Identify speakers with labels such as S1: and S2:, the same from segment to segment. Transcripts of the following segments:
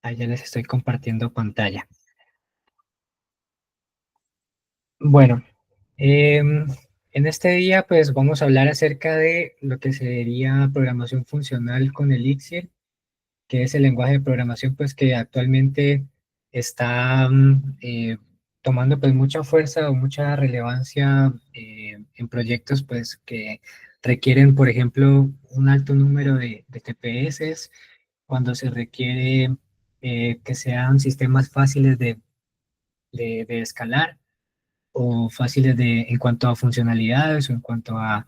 S1: Ahí ya les estoy compartiendo pantalla. Bueno, en este día pues vamos a hablar acerca de lo que sería programación funcional con Elixir, que es el lenguaje de programación pues que actualmente está tomando pues mucha fuerza o mucha relevancia en proyectos pues que requieren, por ejemplo, un alto número de TPS, cuando se requiere que sean sistemas fáciles de escalar o fáciles en cuanto a funcionalidades o en cuanto a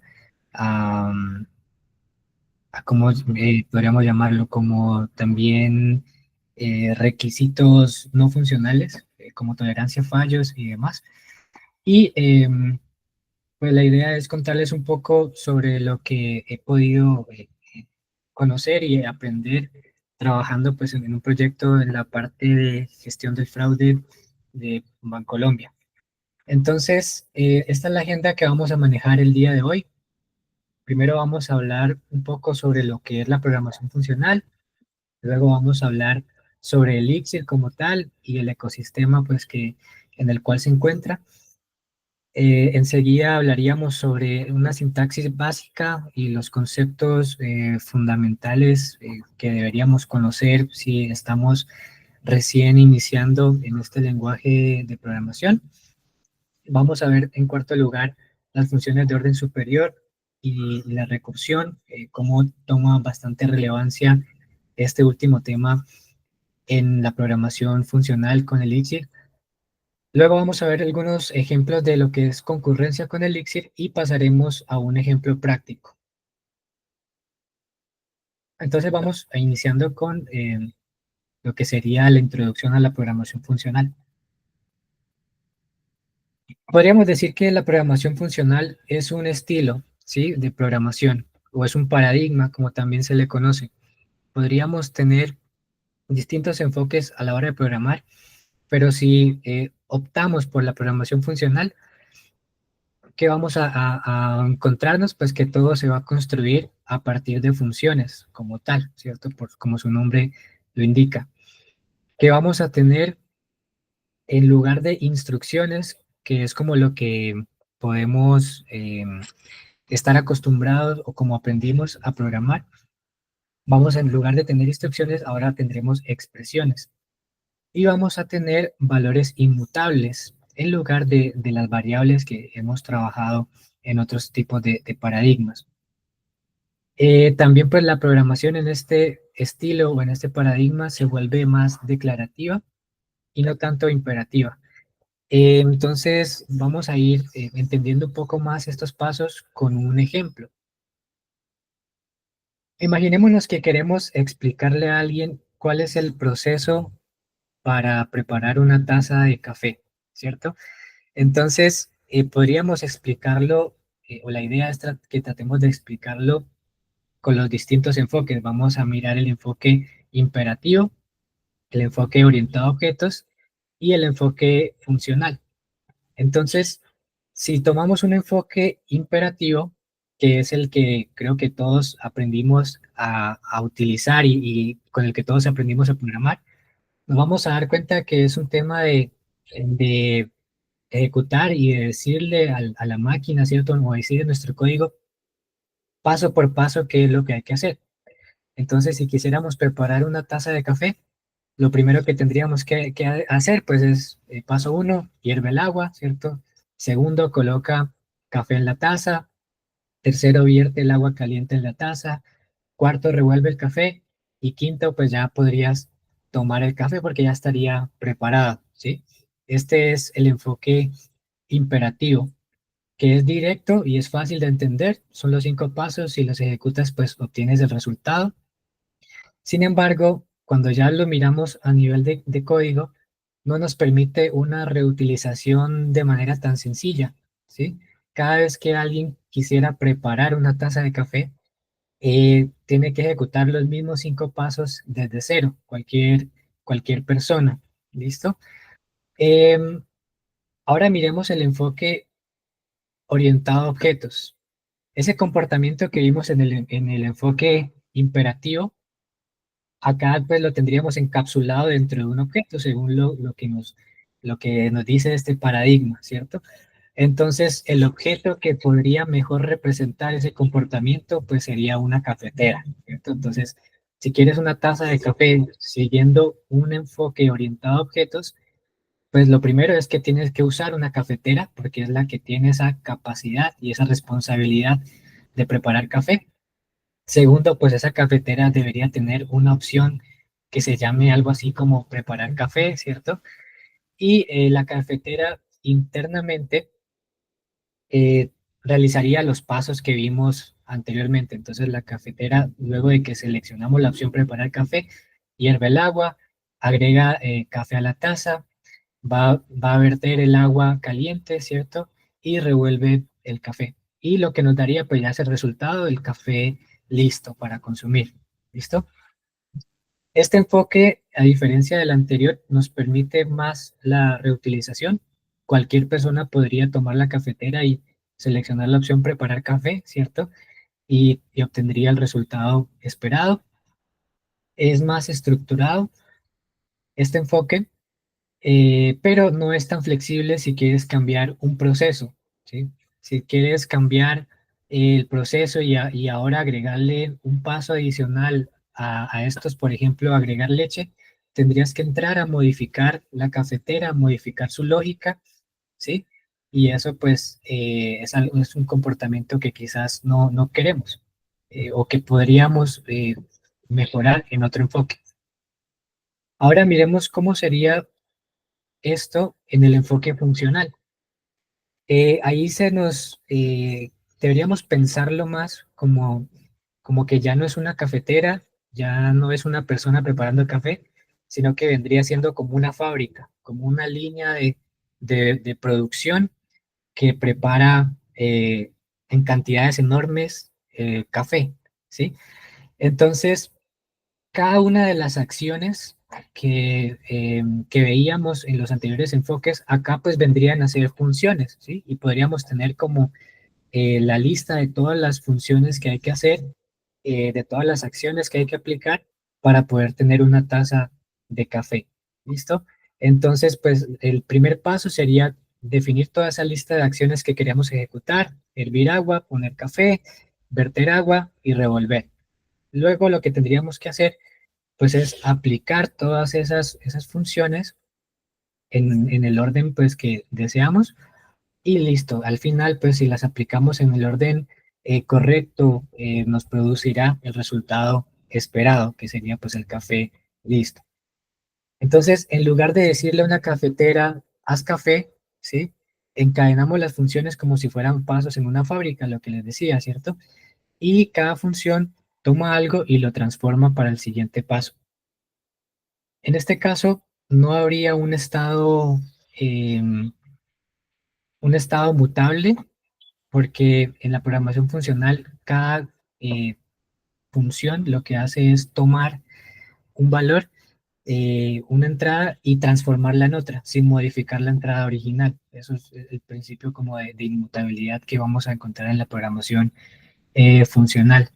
S1: cómo podríamos llamarlo, como también requisitos no funcionales, como tolerancia a fallos y demás. Y pues la idea es contarles un poco sobre lo que he podido conocer y aprender trabajando pues en un proyecto en la parte de gestión del fraude de Bancolombia. Entonces, esta es la agenda que vamos a manejar el día de hoy. Primero vamos a hablar un poco sobre lo que es la programación funcional, luego vamos a hablar sobre Elixir como tal y el ecosistema pues en el cual se encuentra. Enseguida hablaríamos sobre una sintaxis básica y los conceptos fundamentales que deberíamos conocer si estamos recién iniciando en este lenguaje de programación. Vamos a ver en cuarto lugar las funciones de orden superior y la recursión, cómo toma bastante relevancia este último tema en la programación funcional con Elixir. Luego vamos a ver algunos ejemplos de lo que es concurrencia con Elixir y pasaremos a un ejemplo práctico. Entonces vamos iniciando con lo que sería la introducción a la programación funcional. Podríamos decir que la programación funcional es un estilo, ¿sí?, de programación o es un paradigma, como también se le conoce. Podríamos tener distintos enfoques a la hora de programar, pero si optamos por la programación funcional, ¿qué vamos a encontrarnos? Pues que todo se va a construir a partir de funciones como tal, ¿cierto? Como su nombre lo indica. Que vamos a tener en lugar de instrucciones, que es como lo que podemos estar acostumbrados o como aprendimos a programar, vamos en lugar de tener instrucciones, ahora tendremos expresiones. Y vamos a tener valores inmutables en lugar de las variables que hemos trabajado en otros tipos de paradigmas. También pues la programación en este estilo o en este paradigma se vuelve más declarativa y no tanto imperativa. Entonces vamos a ir entendiendo un poco más estos pasos con un ejemplo. Imaginémonos que queremos explicarle a alguien cuál es el proceso para preparar una taza de café, ¿cierto? Entonces, podríamos explicarlo, o la idea es que tratemos de explicarlo con los distintos enfoques. Vamos a mirar el enfoque imperativo, el enfoque orientado a objetos y el enfoque funcional. Entonces, si tomamos un enfoque imperativo, que es el que creo que todos aprendimos a utilizar y con el que todos aprendimos a programar, nos vamos a dar cuenta que es un tema de ejecutar y de decirle a la máquina, ¿cierto? O decirle nuestro código paso por paso qué es lo que hay que hacer. Entonces, si quisiéramos preparar una taza de café, lo primero que tendríamos que hacer, pues es paso uno, hierve el agua, ¿cierto? Segundo, coloca café en la taza. Tercero, vierte el agua caliente en la taza. Cuarto, revuelve el café. Y quinto, pues ya podrías tomar el café porque ya estaría preparado, ¿sí? Este es el enfoque imperativo, que es directo y es fácil de entender. Son los 5 pasos. Si los ejecutas, pues obtienes el resultado. Sin embargo, cuando ya lo miramos a nivel de código, no nos permite una reutilización de manera tan sencilla, ¿sí? Cada vez que alguien quisiera preparar una taza de café, tiene que ejecutar los mismos 5 pasos desde cero, cualquier persona, ¿listo? Em, Ahora miremos el enfoque orientado a objetos. Ese comportamiento que vimos en el enfoque imperativo acá pues lo tendríamos encapsulado dentro de un objeto, según lo que nos dice este paradigma, ¿cierto? Entonces, el objeto que podría mejor representar ese comportamiento, pues sería una cafetera, ¿cierto? Entonces, si quieres una taza de café siguiendo un enfoque orientado a objetos, pues lo primero es que tienes que usar una cafetera porque es la que tiene esa capacidad y esa responsabilidad de preparar café. Segundo, pues esa cafetera debería tener una opción que se llame algo así como preparar café, ¿cierto? Y la cafetera internamente eh, realizaría los pasos que vimos anteriormente. Entonces la cafetera, luego de que seleccionamos la opción preparar café, hierve el agua, agrega café a la taza, va a verter el agua caliente, ¿cierto? Y revuelve el café. Y lo que nos daría pues ya es el resultado del café listo para consumir. ¿Listo? Este enfoque, a diferencia del anterior, nos permite más la reutilización. Cualquier persona podría tomar la cafetera y seleccionar la opción preparar café, ¿cierto? Y obtendría el resultado esperado. Es más estructurado este enfoque, pero no es tan flexible si quieres cambiar un proceso, ¿sí? Si quieres cambiar el proceso y ahora agregarle un paso adicional a estos, por ejemplo, agregar leche, tendrías que entrar a modificar la cafetera, modificar su lógica, ¿sí? Y eso pues es un comportamiento que quizás no queremos o que podríamos mejorar en otro enfoque. Ahora miremos cómo sería esto en el enfoque funcional. Ahí deberíamos pensarlo más como que ya no es una cafetera, ya no es una persona preparando el café, sino que vendría siendo como una fábrica, como una línea de producción que prepara en cantidades enormes café, ¿sí? Entonces, cada una de las acciones que veíamos en los anteriores enfoques, acá pues vendrían a ser funciones, ¿sí? Y podríamos tener como la lista de todas las funciones que hay que hacer, de todas las acciones que hay que aplicar para poder tener una taza de café. ¿Listo? Entonces, pues el primer paso sería definir toda esa lista de acciones que queríamos ejecutar, hervir agua, poner café, verter agua y revolver. Luego lo que tendríamos que hacer pues es aplicar todas esas funciones en el orden pues que deseamos y listo. Al final pues si las aplicamos en el orden correcto nos producirá el resultado esperado que sería pues el café listo. Entonces en lugar de decirle a una cafetera haz café, ¿sí? Encadenamos las funciones como si fueran pasos en una fábrica, lo que les decía, ¿cierto? Y cada función toma algo y lo transforma para el siguiente paso. En este caso, no habría un estado mutable, porque en la programación funcional cada eh, función lo que hace es tomar un valor, una entrada y transformarla en otra, sin modificar la entrada original. Eso es el principio como de inmutabilidad que vamos a encontrar en la programación funcional.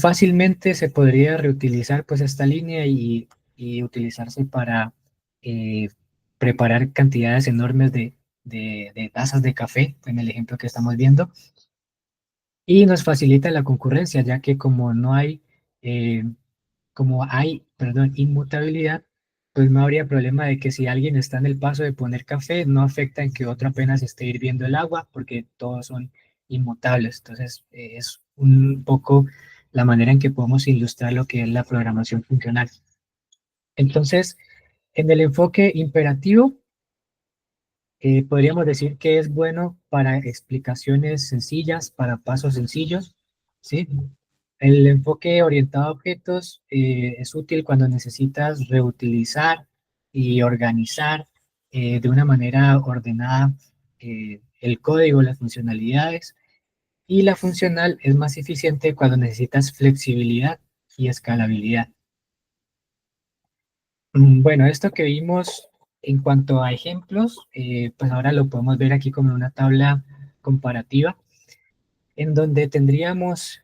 S1: Fácilmente se podría reutilizar pues esta línea y utilizarse para eh, preparar cantidades enormes de tazas de café, en el ejemplo que estamos viendo, y nos facilita la concurrencia, ya que eh, como hay, perdón, inmutabilidad, pues no habría problema de que si alguien está en el paso de poner café, no afecta en que otro apenas esté hirviendo el agua, porque todos son inmutables. Entonces, es un poco la manera en que podemos ilustrar lo que es la programación funcional. Entonces, en el enfoque imperativo, podríamos decir que es bueno para explicaciones sencillas, para pasos sencillos, ¿sí? El enfoque orientado a objetos es útil cuando necesitas reutilizar y organizar de una manera ordenada el código, las funcionalidades, y la funcional es más eficiente cuando necesitas flexibilidad y escalabilidad. Bueno, esto que vimos en cuanto a ejemplos, pues ahora lo podemos ver aquí como una tabla comparativa, en donde tendríamos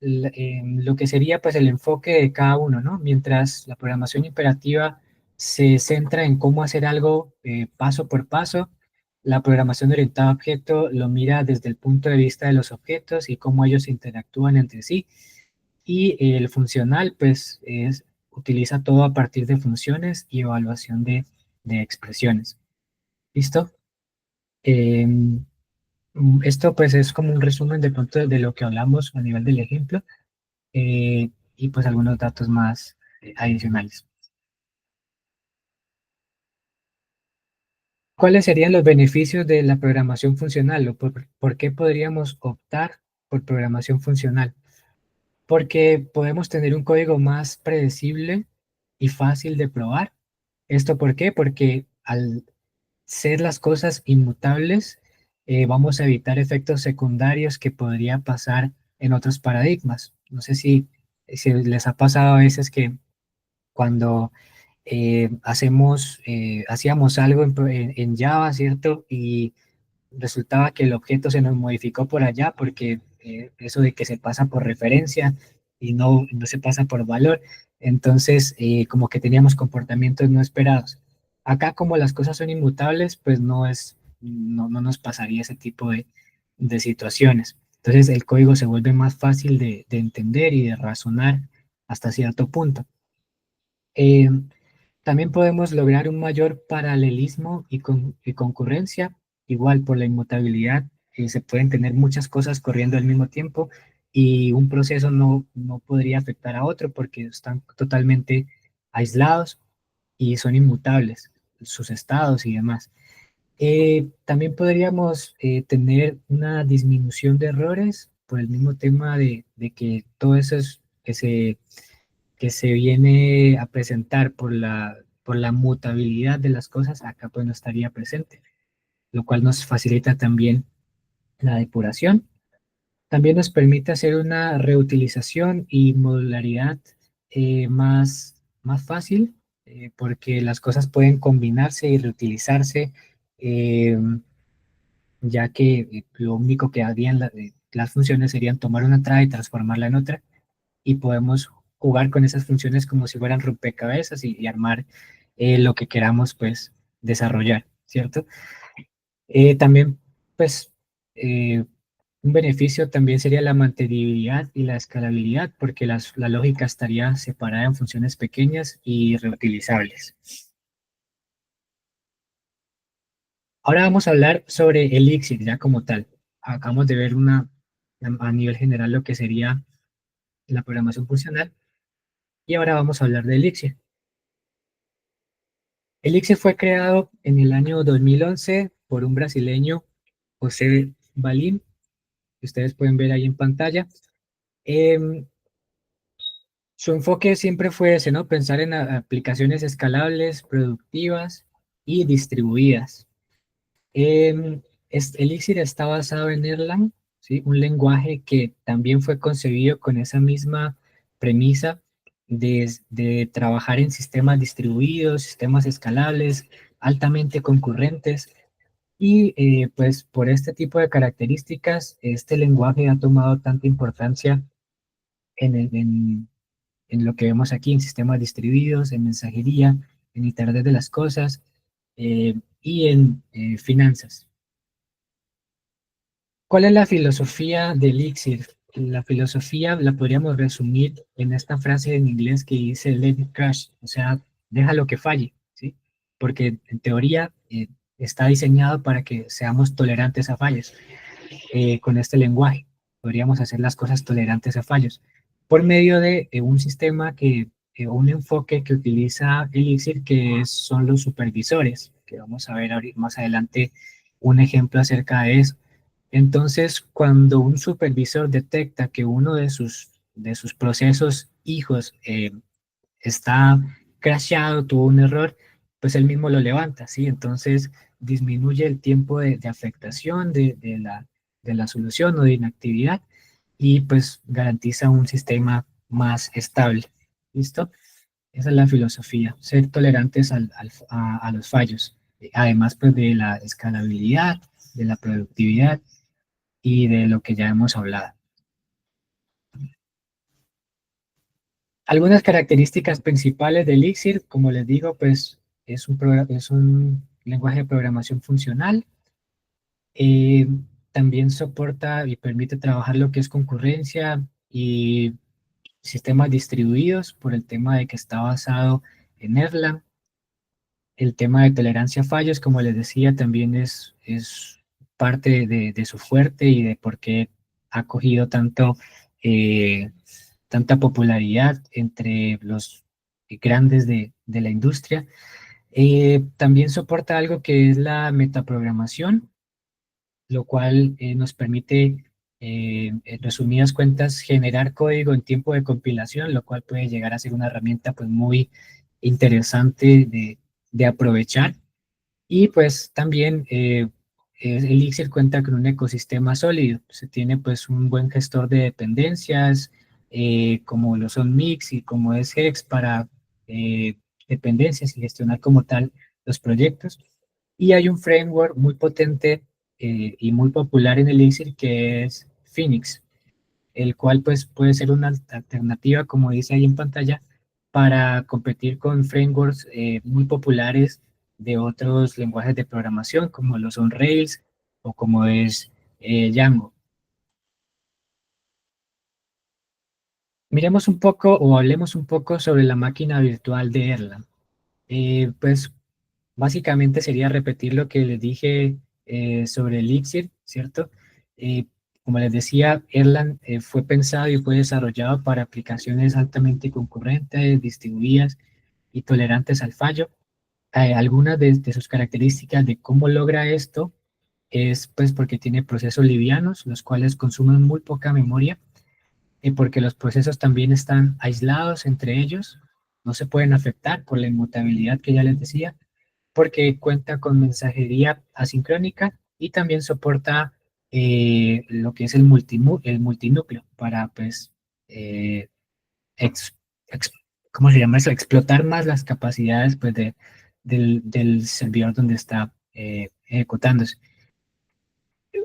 S1: lo que sería pues el enfoque de cada uno, ¿no? Mientras la programación imperativa se centra en cómo hacer algo paso por paso, la programación orientada a objeto lo mira desde el punto de vista de los objetos y cómo ellos interactúan entre sí. Y el funcional pues utiliza todo a partir de funciones y evaluación de expresiones. ¿Listo? Em, Esto pues es como un resumen de pronto de lo que hablamos a nivel del ejemplo y pues algunos datos más adicionales. ¿Cuáles serían los beneficios de la programación funcional o por qué podríamos optar por programación funcional? Porque podemos tener un código más predecible y fácil de probar. ¿Esto por qué? Porque al ser las cosas inmutables, vamos a evitar efectos secundarios que podría pasar en otros paradigmas. No sé si les ha pasado a veces que cuando hacíamos algo en Java, ¿cierto? Y resultaba que el objeto se nos modificó por allá porque eso de que se pasa por referencia y no se pasa por valor, entonces como que teníamos comportamientos no esperados. Acá como las cosas son inmutables, pues no nos pasaría ese tipo de situaciones. Entonces el código se vuelve más fácil de entender y de razonar hasta cierto punto. Eh, También podemos lograr un mayor paralelismo y concurrencia, igual por la inmutabilidad, se pueden tener muchas cosas corriendo al mismo tiempo y un proceso no podría afectar a otro porque están totalmente aislados y son inmutables, sus estados y demás. También podríamos tener una disminución de errores por el mismo tema de que todo eso que se viene a presentar por la mutabilidad de las cosas, acá pues no estaría presente, lo cual nos facilita también la depuración. También nos permite hacer una reutilización y modularidad más fácil, porque las cosas pueden combinarse y reutilizarse, eh, ya que lo único que harían las funciones serían tomar una entrada y transformarla en otra y podemos jugar con esas funciones como si fueran rompecabezas y armar lo que queramos pues desarrollar, ¿cierto? También pues eh, un beneficio también sería la mantenibilidad y la escalabilidad porque la lógica estaría separada en funciones pequeñas y reutilizables. Ahora vamos a hablar sobre Elixir ya como tal. Acabamos de ver a nivel general lo que sería la programación funcional y ahora vamos a hablar de Elixir. Elixir fue creado en el año 2011 por un brasileño, José Valim, que ustedes pueden ver ahí en pantalla. Em, Su enfoque siempre fue ese, ¿no? Pensar en aplicaciones escalables, productivas y distribuidas. Elixir está basado en Erlang, ¿sí? Un lenguaje que también fue concebido con esa misma premisa de trabajar en sistemas distribuidos, sistemas escalables, altamente concurrentes. Y pues por este tipo de características, este lenguaje ha tomado tanta importancia en, en lo que vemos aquí en sistemas distribuidos, en mensajería, en Internet de las Cosas y en finanzas. ¿Cuál es la filosofía de Elixir? La filosofía la podríamos resumir en esta frase en inglés que dice let it crash, o sea, déjalo que falle, ¿sí? Porque en teoría está diseñado para que seamos tolerantes a fallos. Con este lenguaje podríamos hacer las cosas tolerantes a fallos por medio de un sistema un enfoque que utiliza Elixir son los supervisores, que vamos a ver más adelante un ejemplo acerca de eso. Entonces, cuando un supervisor detecta que uno de sus procesos hijos está crashado, tuvo un error, pues él mismo lo levanta, ¿sí? Entonces disminuye el tiempo de afectación de la solución o de inactividad y pues garantiza un sistema más estable, ¿listo? Esa es la filosofía, ser tolerantes a los fallos, además pues de la escalabilidad, de la productividad y de lo que ya hemos hablado. Algunas características principales de Elixir, como les digo, pues es un lenguaje de programación funcional. Eh, También soporta y permite trabajar lo que es concurrencia y sistemas distribuidos por el tema de que está basado en Erlang. El tema de tolerancia a fallos, como les decía, también es parte de su fuerte y de por qué ha cogido eh, tanta popularidad entre los grandes de la industria. También soporta algo que es la metaprogramación, lo cual nos permite, en resumidas cuentas, generar código en tiempo de compilación, lo cual puede llegar a ser una herramienta pues, muy interesante de aprovechar. Y pues también Elixir cuenta con un ecosistema sólido. Se tiene pues un buen gestor de dependencias, como lo son Mix y como es Hex para eh, dependencias y gestionar como tal los proyectos. Y hay un framework muy potente y muy popular en Elixir que es Phoenix, el cual pues puede ser una alternativa, como dice ahí en pantalla, para competir con frameworks muy populares de otros lenguajes de programación, como lo son Rails o como es Django. Miremos un poco o hablemos un poco sobre la máquina virtual de Erlang. Pues básicamente sería repetir lo que les dije sobre Elixir, ¿cierto? Eh, Como les decía, Erlang fue pensado y fue desarrollado para aplicaciones altamente concurrentes, distribuidas y tolerantes al fallo. Algunas de sus características de cómo logra esto es pues porque tiene procesos livianos, los cuales consumen muy poca memoria y porque los procesos también están aislados entre ellos, no se pueden afectar por la inmutabilidad que ya les decía, porque cuenta con mensajería asincrónica y también soporta lo que es el multinúcleo para, pues, eh, ex- ex- ¿cómo se llama eso? Explotar más las capacidades, pues, del servidor donde está ejecutándose.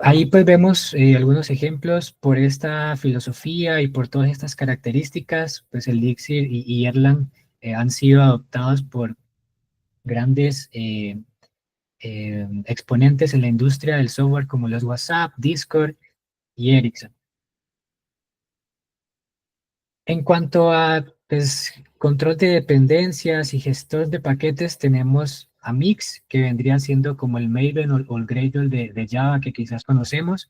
S1: Ahí pues vemos algunos ejemplos por esta filosofía y por todas estas características, pues Elixir y Erlang han sido adoptados por grandes exponentes en la industria del software como los WhatsApp, Discord y Ericsson. En cuanto a pues, control de dependencias y gestor de paquetes, tenemos a Mix, que vendría siendo como el Maven o el Gradle de Java que quizás conocemos.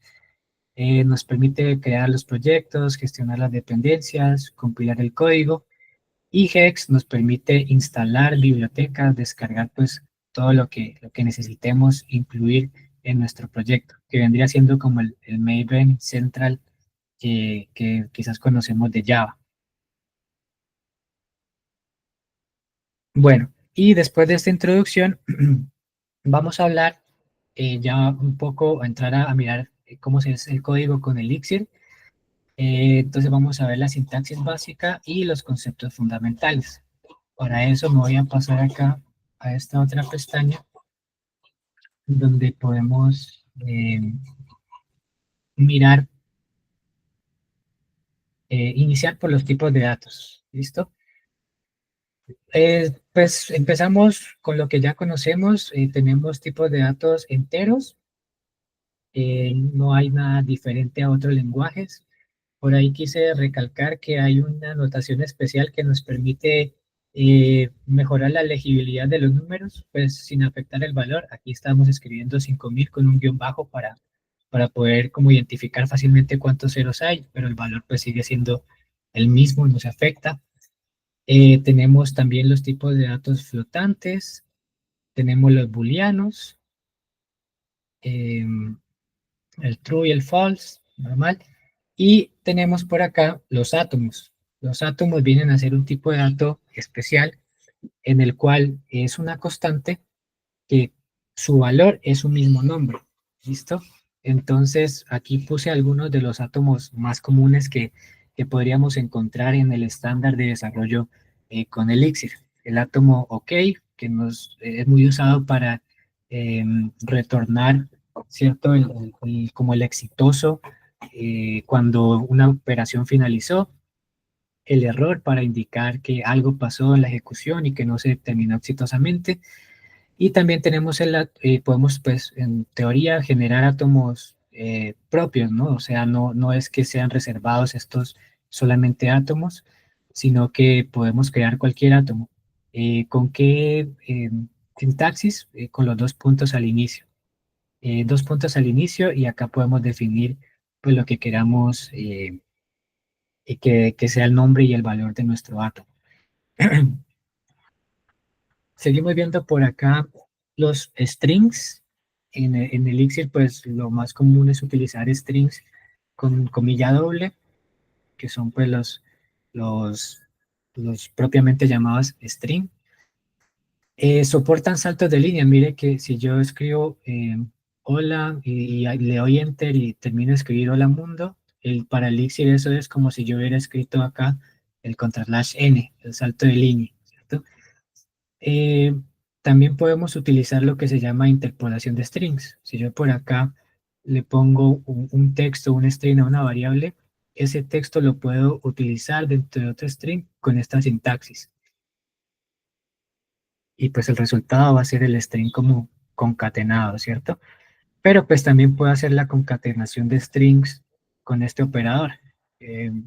S1: Nos permite crear los proyectos, gestionar las dependencias, compilar el código. Y Hex nos permite instalar bibliotecas, descargar pues todo lo que necesitemos incluir en nuestro proyecto, que vendría siendo como el Maven Central que quizás conocemos de Java. Bueno, y después de esta introducción, vamos a hablar ya un poco, a entrar a mirar cómo se es el código con Elixir. Entonces vamos a ver la sintaxis básica y los conceptos fundamentales. Para eso me voy a pasar acá a esta otra pestaña donde podemos mirar, iniciar por los tipos de datos. ¿Listo? Pues empezamos con lo que ya conocemos. Tenemos tipos de datos enteros. No hay nada diferente a otros lenguajes. Por ahí quise recalcar que hay una notación especial que nos permite mejorar la legibilidad de los números, pues sin afectar el valor. Aquí estamos escribiendo 5000 con un guión bajo para poder como identificar fácilmente cuántos ceros hay, pero el valor pues sigue siendo el mismo, no se afecta. Tenemos también los tipos de datos flotantes, tenemos los booleanos, el true y el false, normal. Y tenemos por acá los átomos. Los átomos vienen a ser un tipo de dato especial en el cual es una constante que su valor es un mismo nombre. ¿Listo? Entonces, aquí puse algunos de los átomos más comunes que podríamos encontrar en el estándar de desarrollo con Elixir. El átomo OK, que es muy usado para retornar, ¿cierto? Como el exitoso cuando una operación finalizó. el error para indicar que algo pasó en la ejecución y que no se terminó exitosamente. Y también tenemos podemos, pues, en teoría, generar átomos propios, ¿no? O sea, no es que sean reservados estos solamente átomos, sino que podemos crear cualquier átomo. ¿Con qué sintaxis? Con los dos puntos al inicio. Dos puntos al inicio y acá podemos definir pues lo que queramos y que sea el nombre y el valor de nuestro átomo. Seguimos viendo por acá los strings. En Elixir, pues lo más común es utilizar strings con comilla doble, que son pues los, los propiamente llamados string. Soportan saltos de línea. Mire que si yo escribo hola y le doy enter y termino de escribir hola mundo, para Elixir eso es como si yo hubiera escrito acá el contraslash n, el salto de línea, ¿cierto? Eh, También podemos utilizar lo que se llama interpolación de strings. Si yo por acá le pongo un texto, un string a una variable, ese texto lo puedo utilizar dentro de otro string con esta sintaxis. Y pues el resultado va a ser el string como concatenado, ¿cierto? Pero pues también puedo hacer la concatenación de strings con este operador,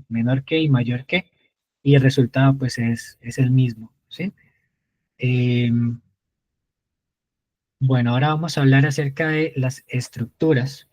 S1: menor que y mayor que, y el resultado pues es el mismo, ¿sí? Bueno, ahora vamos a hablar acerca de las estructuras.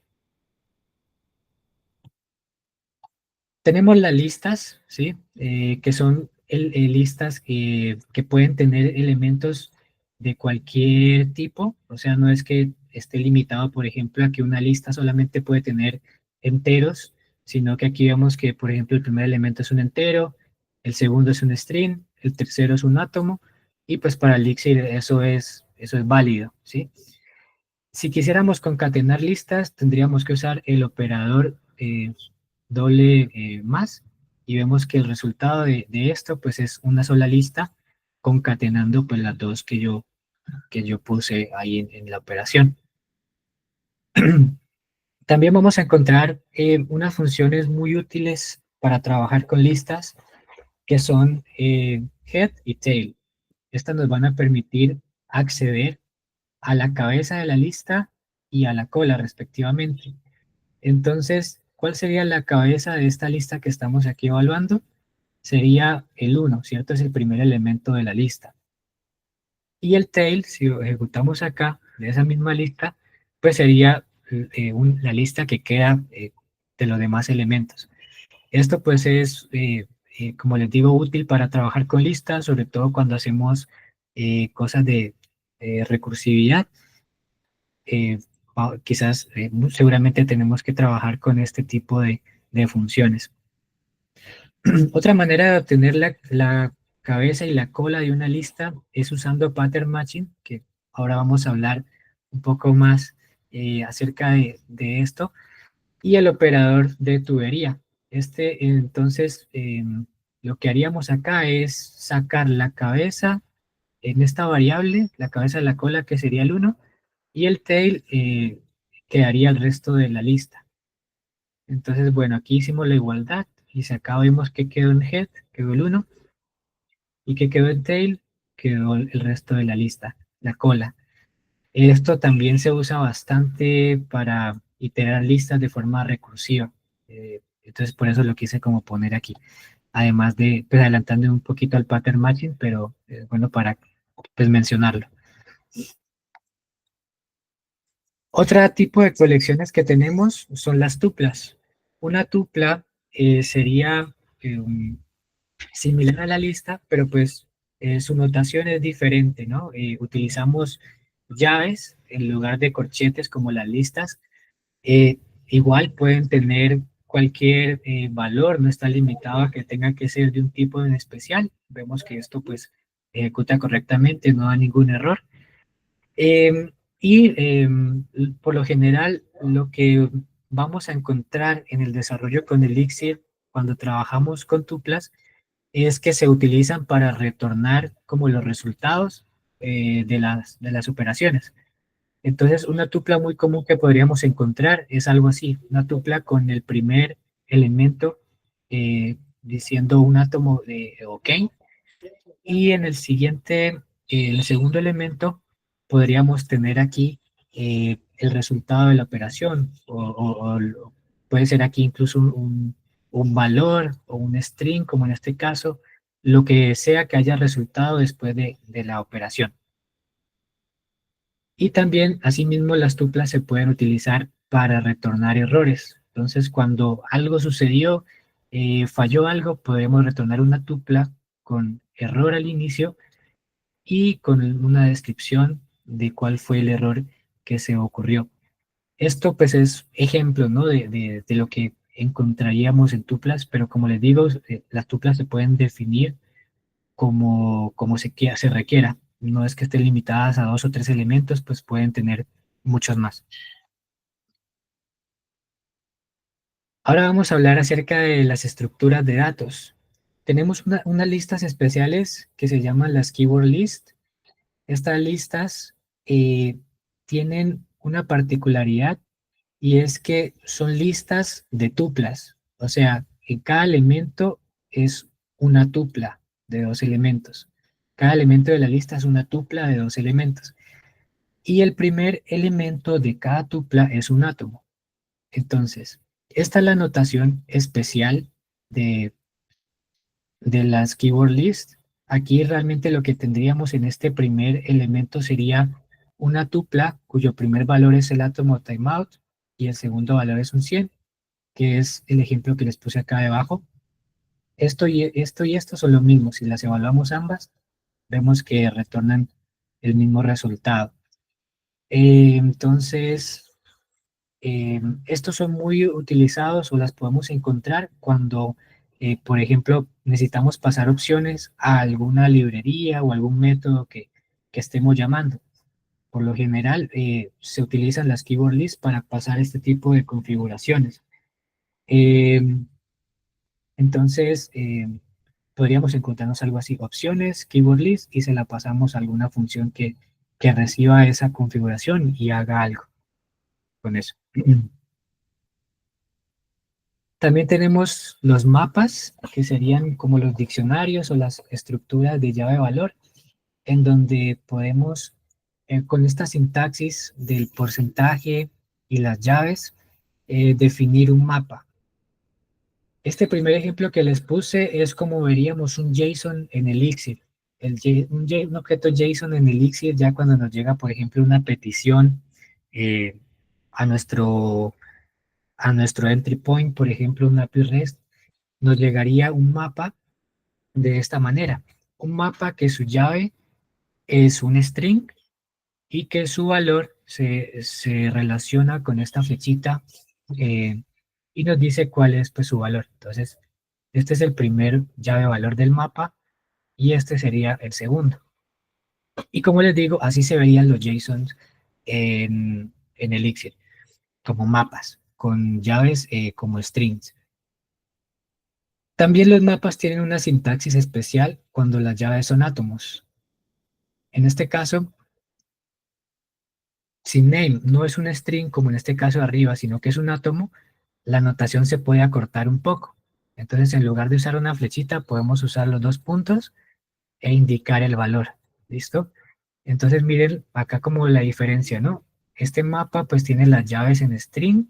S1: Tenemos las listas, ¿sí? Que son listas que pueden tener elementos de cualquier tipo, o sea, no es que esté limitado, por ejemplo, a que una lista solamente puede tener enteros, sino que aquí vemos que, por ejemplo, el primer elemento es un entero, el segundo es un string, el tercero es un átomo, y pues para Elixir eso es válido, ¿sí? Si quisiéramos concatenar listas, tendríamos que usar el operador doble más y vemos que el resultado de esto pues es una sola lista concatenando pues las dos que yo puse ahí en la operación. También vamos a encontrar unas funciones muy útiles para trabajar con listas que son head y tail. Estas nos van a permitir acceder a la cabeza de la lista y a la cola respectivamente. Entonces, ¿cuál sería la cabeza de esta lista que estamos aquí evaluando? Sería el 1, ¿cierto? Es el primer elemento de la lista. Y el tail, si lo ejecutamos acá, de esa misma lista, pues sería la lista que queda de los demás elementos. Esto pues es, como les digo, útil para trabajar con listas, sobre todo cuando hacemos cosas de recursividad. eh, Quizás, seguramente tenemos que trabajar con este tipo de funciones. Otra manera de obtener la cabeza y la cola de una lista es usando pattern matching, que ahora vamos a hablar un poco más acerca de esto, y el operador de tubería. Entonces, lo que haríamos acá es sacar la cabeza en esta variable, la cabeza de la cola que sería el 1, y el tail quedaría el resto de la lista. Entonces, bueno, aquí hicimos la igualdad y si acá vemos que quedó en head, quedó el 1, y que quedó en tail, quedó el resto de la lista, la cola. Esto también se usa bastante para iterar listas de forma recursiva. Entonces, por eso lo quise como poner aquí. Además de, pues adelantando un poquito al pattern matching, pero bueno, para pues mencionarlo. Otro tipo de colecciones que tenemos son las tuplas. Una tupla sería similar a la lista, pero pues su notación es diferente, ¿no? Utilizamos llaves en lugar de corchetes como las listas. Eh, Igual pueden tener cualquier valor, no está limitado a que tenga que ser de un tipo en especial. Vemos que esto pues ejecuta correctamente, no da ningún error. Eh, por lo general, lo que vamos a encontrar en el desarrollo con Elixir cuando trabajamos con tuplas es que se utilizan para retornar como los resultados de las operaciones. Entonces, una tupla muy común que podríamos encontrar es algo así, una tupla con el primer elemento diciendo un átomo de OK, y en el segundo elemento, podríamos tener aquí el resultado de la operación, o puede ser aquí incluso un valor o un string, como en este caso, lo que sea que haya resultado después de la operación. Y también, asimismo, las tuplas se pueden utilizar para retornar errores. Entonces, cuando algo sucedió, falló algo, podemos retornar una tupla con error al inicio y con una descripción de cuál fue el error que se ocurrió. Esto pues es ejemplo, ¿no? de lo que encontraríamos en tuplas, pero como les digo, las tuplas se pueden definir como se requiera. No es que estén limitadas a dos o tres elementos, pues pueden tener muchos más. Ahora vamos a hablar acerca de las estructuras de datos. Tenemos unas listas especiales que se llaman las keyword list. Estas listas tienen una particularidad, y es que son listas de tuplas. O sea, en cada elemento es una tupla de dos elementos. Cada elemento de la lista es una tupla de dos elementos. Y el primer elemento de cada tupla es un átomo. Entonces, esta es la notación especial de, de las keyword list. Aquí realmente lo que tendríamos en este primer elemento sería una tupla cuyo primer valor es el átomo timeout y el segundo valor es un 100, que es el ejemplo que les puse acá debajo. Esto son lo mismo. Si las evaluamos ambas, vemos que retornan el mismo resultado. Entonces, estos son muy utilizados o las podemos encontrar cuando, por ejemplo, necesitamos pasar opciones a alguna librería o algún método que estemos llamando. Por lo general, se utilizan las keyword lists para pasar este tipo de configuraciones. Eh, entonces, podríamos encontrarnos algo así, opciones, keyword list, y se la pasamos a alguna función que reciba esa configuración y haga algo con eso. También tenemos los mapas, que serían como los diccionarios o las estructuras de llave de valor, en donde podemos, con esta sintaxis del porcentaje y las llaves, definir un mapa. Este primer ejemplo que les puse es como veríamos un JSON en Elixir. Un objeto JSON en Elixir, ya cuando nos llega, por ejemplo, una petición eh, a nuestro, a nuestro entry point, por ejemplo, un API REST, nos llegaría un mapa de esta manera. Un mapa que su llave es un string y que su valor se relaciona con esta flechita, eh, y nos dice cuál es pues, su valor. Entonces, este es el primer llave valor del mapa y este sería el segundo. Y como les digo, así se verían los JSONs en Elixir, como mapas, con llaves como strings. También los mapas tienen una sintaxis especial cuando las llaves son átomos. En este caso, si name no es un string como en este caso de arriba, sino que es un átomo, la notación se puede acortar un poco. Entonces, en lugar de usar una flechita, podemos usar los dos puntos e indicar el valor. ¿Listo? Entonces, miren acá como la diferencia, ¿no? Este mapa pues tiene las llaves en string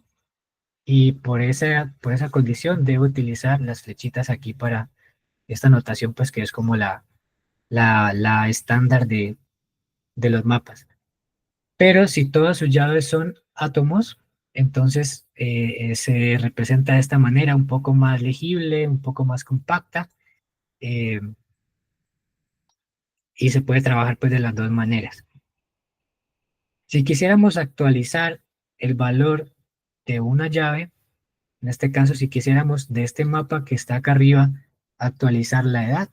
S1: y por esa condición debo utilizar las flechitas aquí para esta notación pues que es como la estándar de los mapas. Pero si todas sus llaves son átomos, entonces se representa de esta manera, un poco más legible, un poco más compacta, eh, y se puede trabajar pues de las dos maneras. Si quisiéramos actualizar el valor de una llave, en este caso si quisiéramos de este mapa que está acá arriba actualizar la edad,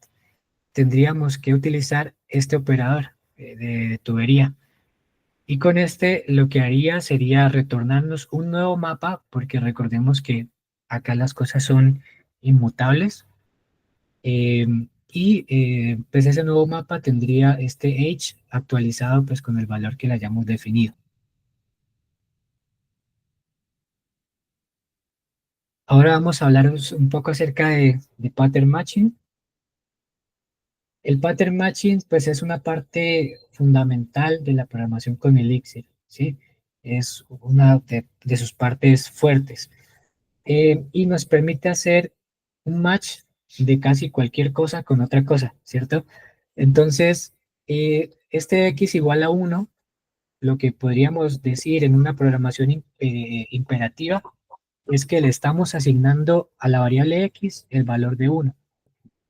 S1: tendríamos que utilizar este operador de tubería. Y con este lo que haría sería retornarnos un nuevo mapa, porque recordemos que acá las cosas son inmutables. Pues ese nuevo mapa tendría este age actualizado pues con el valor que le hayamos definido. Ahora vamos a hablar un poco acerca de pattern matching. El pattern matching, pues, es una parte fundamental de la programación con Elixir, ¿sí? Es una de sus partes fuertes. Y nos permite hacer un match de casi cualquier cosa con otra cosa, ¿cierto? Entonces, este x igual a 1, lo que podríamos decir en una programación imperativa, es que le estamos asignando a la variable x el valor de 1.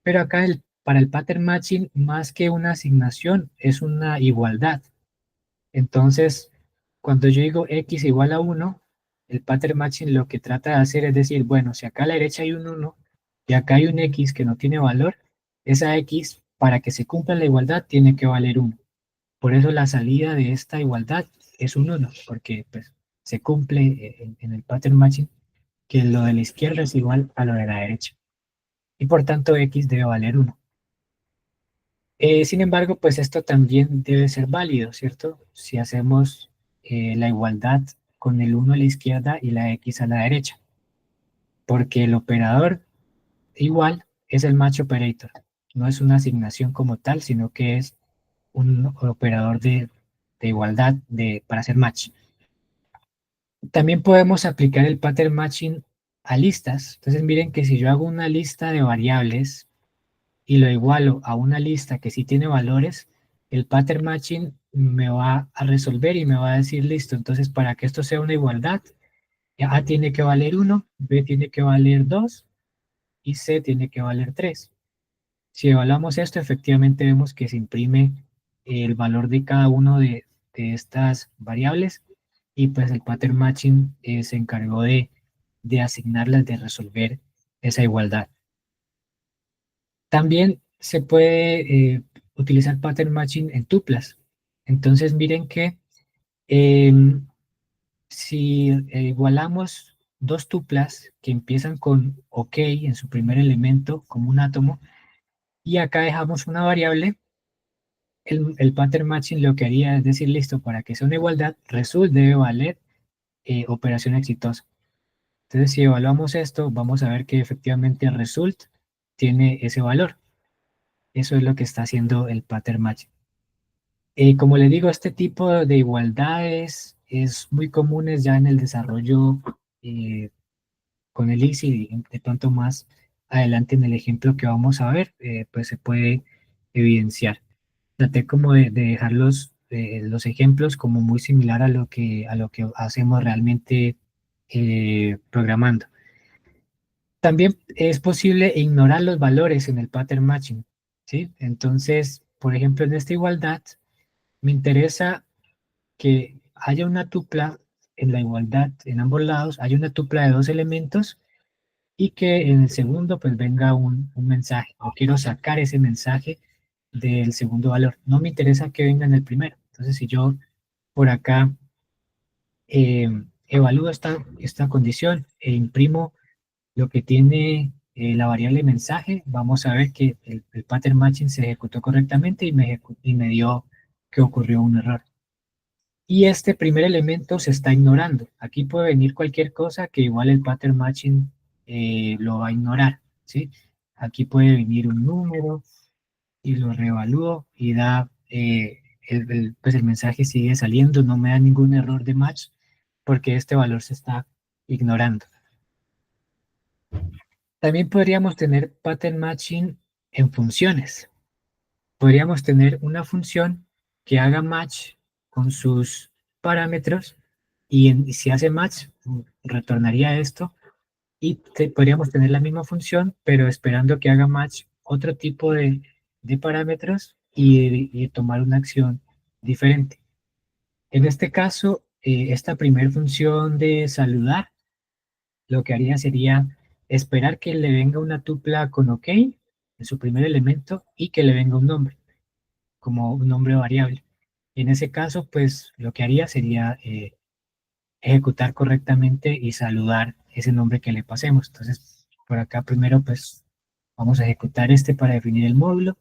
S1: Pero acá para el pattern matching, más que una asignación, es una igualdad. Entonces, cuando yo digo x igual a 1, el pattern matching lo que trata de hacer es decir, bueno, si acá a la derecha hay un 1 y acá hay un x que no tiene valor, esa x, para que se cumpla la igualdad, tiene que valer 1. Por eso la salida de esta igualdad es un 1, porque pues, se cumple en el pattern matching que lo de la izquierda es igual a lo de la derecha. Y por tanto, x debe valer 1. Sin embargo, pues esto también debe ser válido, ¿cierto? Si hacemos la igualdad con el 1 a la izquierda y la x a la derecha, porque el operador igual es el match operator, no es una asignación como tal, sino que es un operador de igualdad para hacer match. También podemos aplicar el pattern matching a listas. Entonces miren que si yo hago una lista de variables y lo igualo a una lista que sí tiene valores, el pattern matching me va a resolver y me va a decir, listo, entonces para que esto sea una igualdad, A tiene que valer 1, B tiene que valer 2 y C tiene que valer 3. Si evaluamos esto, efectivamente vemos que se imprime el valor de cada uno de estas variables y pues el pattern matching se encargó de asignarlas, de resolver esa igualdad. También se puede utilizar pattern matching en tuplas. Entonces miren que em, si igualamos dos tuplas que empiezan con OK en su primer elemento como un átomo y acá dejamos una variable, el pattern matching lo que haría es decir, listo, para que sea una igualdad, result debe valer operación exitosa. Entonces si evaluamos esto, vamos a ver que efectivamente result tiene ese valor. Eso es lo que está haciendo el pattern matching. Como les digo, este tipo de igualdades es muy comunes ya en el desarrollo con el Elixir y de pronto más adelante en el ejemplo que vamos a ver, pues se puede evidenciar. Traté como de dejar los ejemplos como muy similar a lo que hacemos realmente programando. También es posible ignorar los valores en el pattern matching, ¿sí? Entonces, por ejemplo, en esta igualdad, me interesa que haya una tupla en la igualdad en ambos lados, hay una tupla de dos elementos y que en el segundo pues venga un mensaje. O quiero sacar ese mensaje del segundo valor. No me interesa que venga en el primero. Entonces, si yo por acá eh, evalúo esta condición e imprimo lo que tiene la variable mensaje, vamos a ver que el pattern matching se ejecutó correctamente y me dio que ocurrió un error. Y este primer elemento se está ignorando. Aquí puede venir cualquier cosa que igual el pattern matching lo va a ignorar, ¿sí? Aquí puede venir un número y lo reevalúo y da, pues el mensaje sigue saliendo, no me da ningún error de match porque este valor se está ignorando. También podríamos tener pattern matching en funciones. Podríamos tener una función que haga match con sus parámetros y si hace match, retornaría esto y podríamos tener la misma función, pero esperando que haga match otro tipo de parámetros y tomar una acción diferente. En este caso, esta primera función de saludar, lo que haría sería esperar que le venga una tupla con OK en su primer elemento y que le venga un nombre, como un nombre variable. En ese caso, pues lo que haría sería ejecutar correctamente y saludar ese nombre que le pasemos. Entonces, por acá primero, pues vamos a ejecutar este para definir el módulo.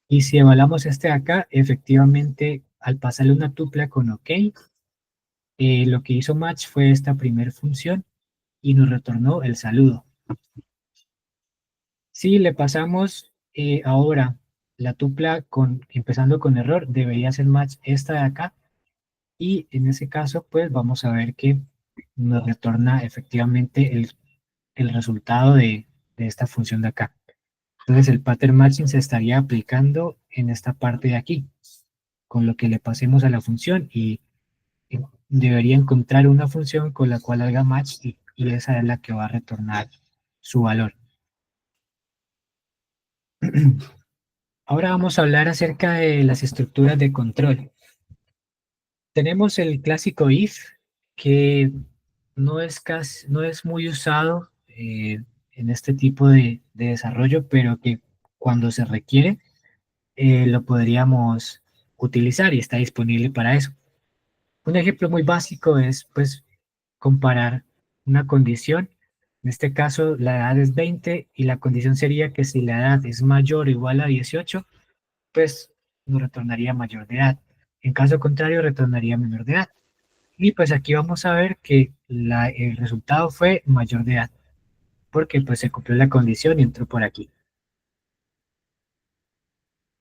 S1: Y si evaluamos este de acá, efectivamente, al pasarle una tupla con OK, lo que hizo match fue esta primera función y nos retornó el saludo. Si le pasamos ahora la tupla empezando con error, debería ser match esta de acá, y en ese caso pues vamos a ver que nos retorna efectivamente el resultado de esta función de acá. Entonces el pattern matching se estaría aplicando en esta parte de aquí, con lo que le pasemos a la función, y debería encontrar una función con la cual haga match, y esa es la que va a retornar su valor. Ahora vamos a hablar acerca de las estructuras de control. Tenemos el clásico if, que no es muy usado en este tipo de desarrollo, pero que cuando se requiere lo podríamos utilizar y está disponible para eso. Un ejemplo muy básico es pues comparar una condición. En este caso la edad es 20 y la condición sería que si la edad es mayor o igual a 18, pues nos retornaría mayor de edad. En caso contrario, retornaría menor de edad. Y pues aquí vamos a ver que el resultado fue mayor de edad, porque pues se cumplió la condición y entró por aquí.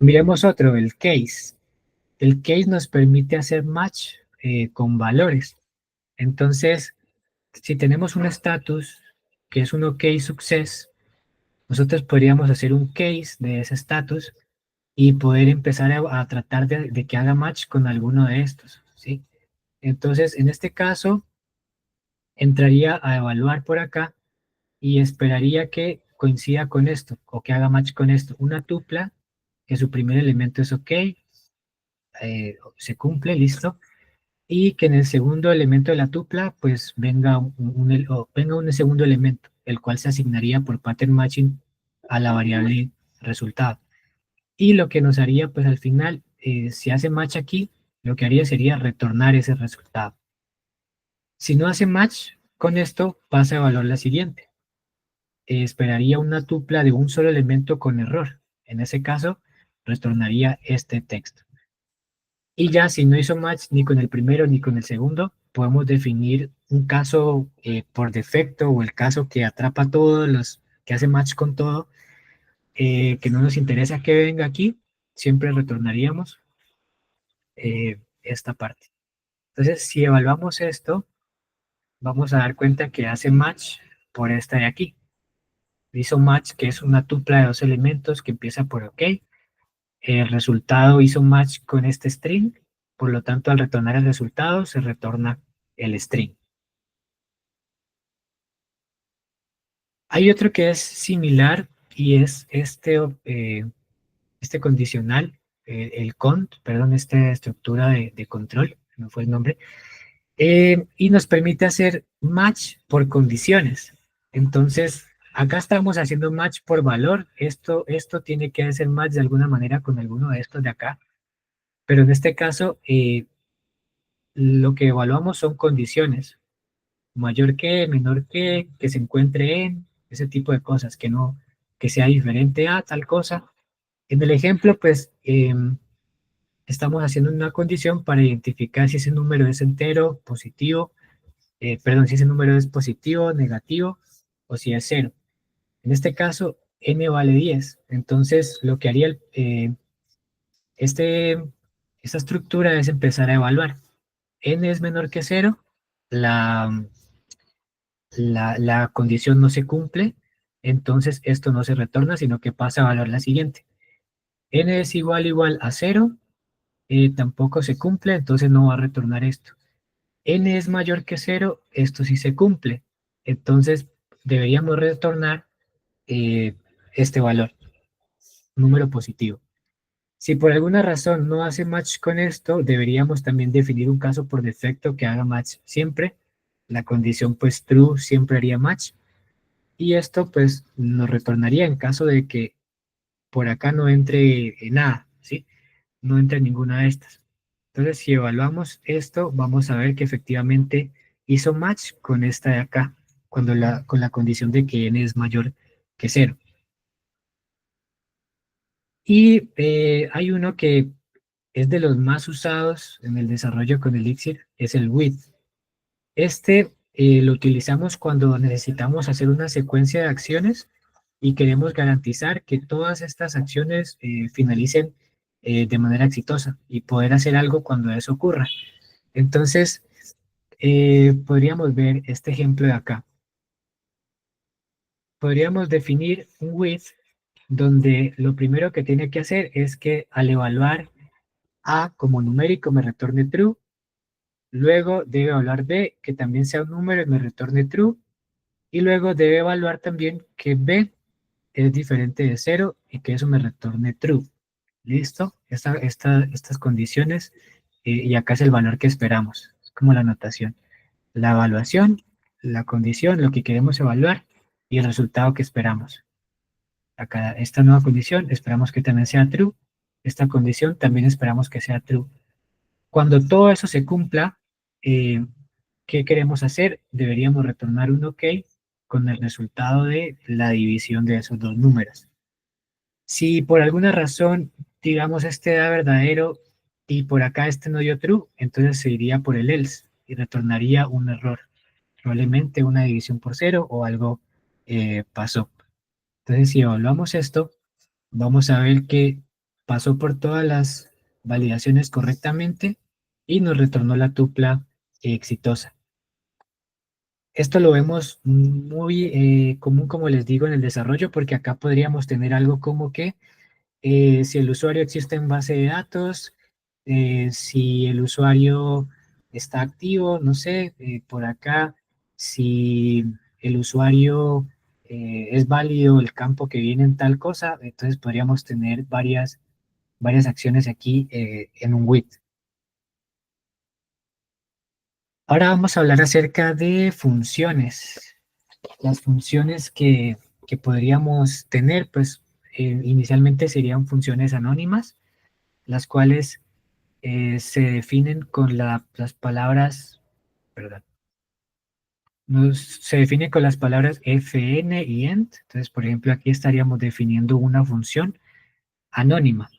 S1: Miremos otro, el case. El case nos permite hacer match con valores. Entonces, si tenemos un status que es un OK success, nosotros podríamos hacer un case de ese status y poder empezar a tratar de que haga match con alguno de estos, ¿sí? Entonces, en este caso, entraría a evaluar por acá y esperaría que coincida con esto o que haga match con esto. Una tupla, que su primer elemento es OK, se cumple, listo. Y que en el segundo elemento de la tupla, pues venga un segundo elemento, el cual se asignaría por pattern matching a la variable resultado. Y lo que nos haría, pues al final, si hace match aquí, lo que haría sería retornar ese resultado. Si no hace match con esto, pasa a evaluar la siguiente. Esperaría una tupla de un solo elemento con error. En ese caso, retornaría este texto. Y ya si no hizo match ni con el primero ni con el segundo, podemos definir un caso por defecto, o el caso que atrapa a todos los, que hace match con todo, que no nos interesa que venga aquí, siempre retornaríamos esta parte. Entonces, si evaluamos esto, vamos a dar cuenta que hace match por esta de aquí. Hizo match, que es una tupla de dos elementos que empieza por OK. El resultado hizo match con este string, por lo tanto, al retornar el resultado, se retorna el string. Hay otro que es similar y es este condicional, el cont, perdón, esta estructura de control, no fue el nombre, y nos permite hacer match por condiciones. Entonces, acá estamos haciendo match por valor. Esto tiene que hacer match de alguna manera con alguno de estos de acá, pero en este caso lo que evaluamos son condiciones, mayor que, menor que se encuentre en, ese tipo de cosas, que sea diferente a tal cosa. En el ejemplo, pues, estamos haciendo una condición para identificar si ese número es entero, positivo, perdón, si ese número es positivo, negativo, o si es cero. En este caso, n vale 10. Entonces, lo que haría este, esta estructura es empezar a evaluar. N es menor que cero, la, la condición no se cumple, entonces esto no se retorna, sino que pasa a valorar la siguiente. N es igual a cero, tampoco se cumple, entonces no va a retornar esto. N es mayor que cero, esto sí se cumple, entonces deberíamos retornar eh, este valor, número positivo. Si por alguna razón no hace match con esto, deberíamos también definir un caso por defecto que haga match siempre. La condición pues true siempre haría match. Y esto pues nos retornaría en caso de que por acá no entre nada, ¿sí? No entre ninguna de estas. Entonces, si evaluamos esto, vamos a ver que efectivamente hizo match con esta de acá, con la condición de que n es mayor que cero. Y hay uno que es de los más usados en el desarrollo con Elixir, es el with. Este lo utilizamos cuando necesitamos hacer una secuencia de acciones y queremos garantizar que todas estas acciones finalicen de manera exitosa y poder hacer algo cuando eso ocurra. Entonces, podríamos ver este ejemplo de acá. Podríamos definir un with donde lo primero que tiene que hacer es que al evaluar A como numérico me retorne true, luego debe evaluar B que también sea un número y me retorne true, y luego debe evaluar también que B es diferente de cero y que eso me retorne true. ¿Listo? Estas condiciones, y acá es el valor que esperamos, es como la anotación. La evaluación, la condición, lo que queremos evaluar y el resultado que esperamos. Acá esta nueva condición esperamos que también sea true, esta condición también esperamos que sea true. Cuando todo eso se cumpla, eh, ¿qué queremos hacer? Deberíamos retornar un OK con el resultado de la división de esos dos números. Si por alguna razón, digamos, este da verdadero y por acá este no dio true, entonces se iría por el else y retornaría un error, probablemente una división por cero o algo pasó. Entonces, si evaluamos esto, vamos a ver que pasó por todas las validaciones correctamente y nos retornó la tupla exitosa. Esto lo vemos muy común, como les digo, en el desarrollo, porque acá podríamos tener algo como que si el usuario existe en base de datos, si el usuario está activo, no sé, por acá, si el usuario es válido el campo que viene en tal cosa, entonces podríamos tener varias acciones aquí en un with. Ahora vamos a hablar acerca de funciones. Las funciones que podríamos tener, pues inicialmente serían funciones anónimas, las cuales se definen con las palabras, perdón, se define con las palabras fn y end. Entonces, por ejemplo, aquí estaríamos definiendo una función anónima,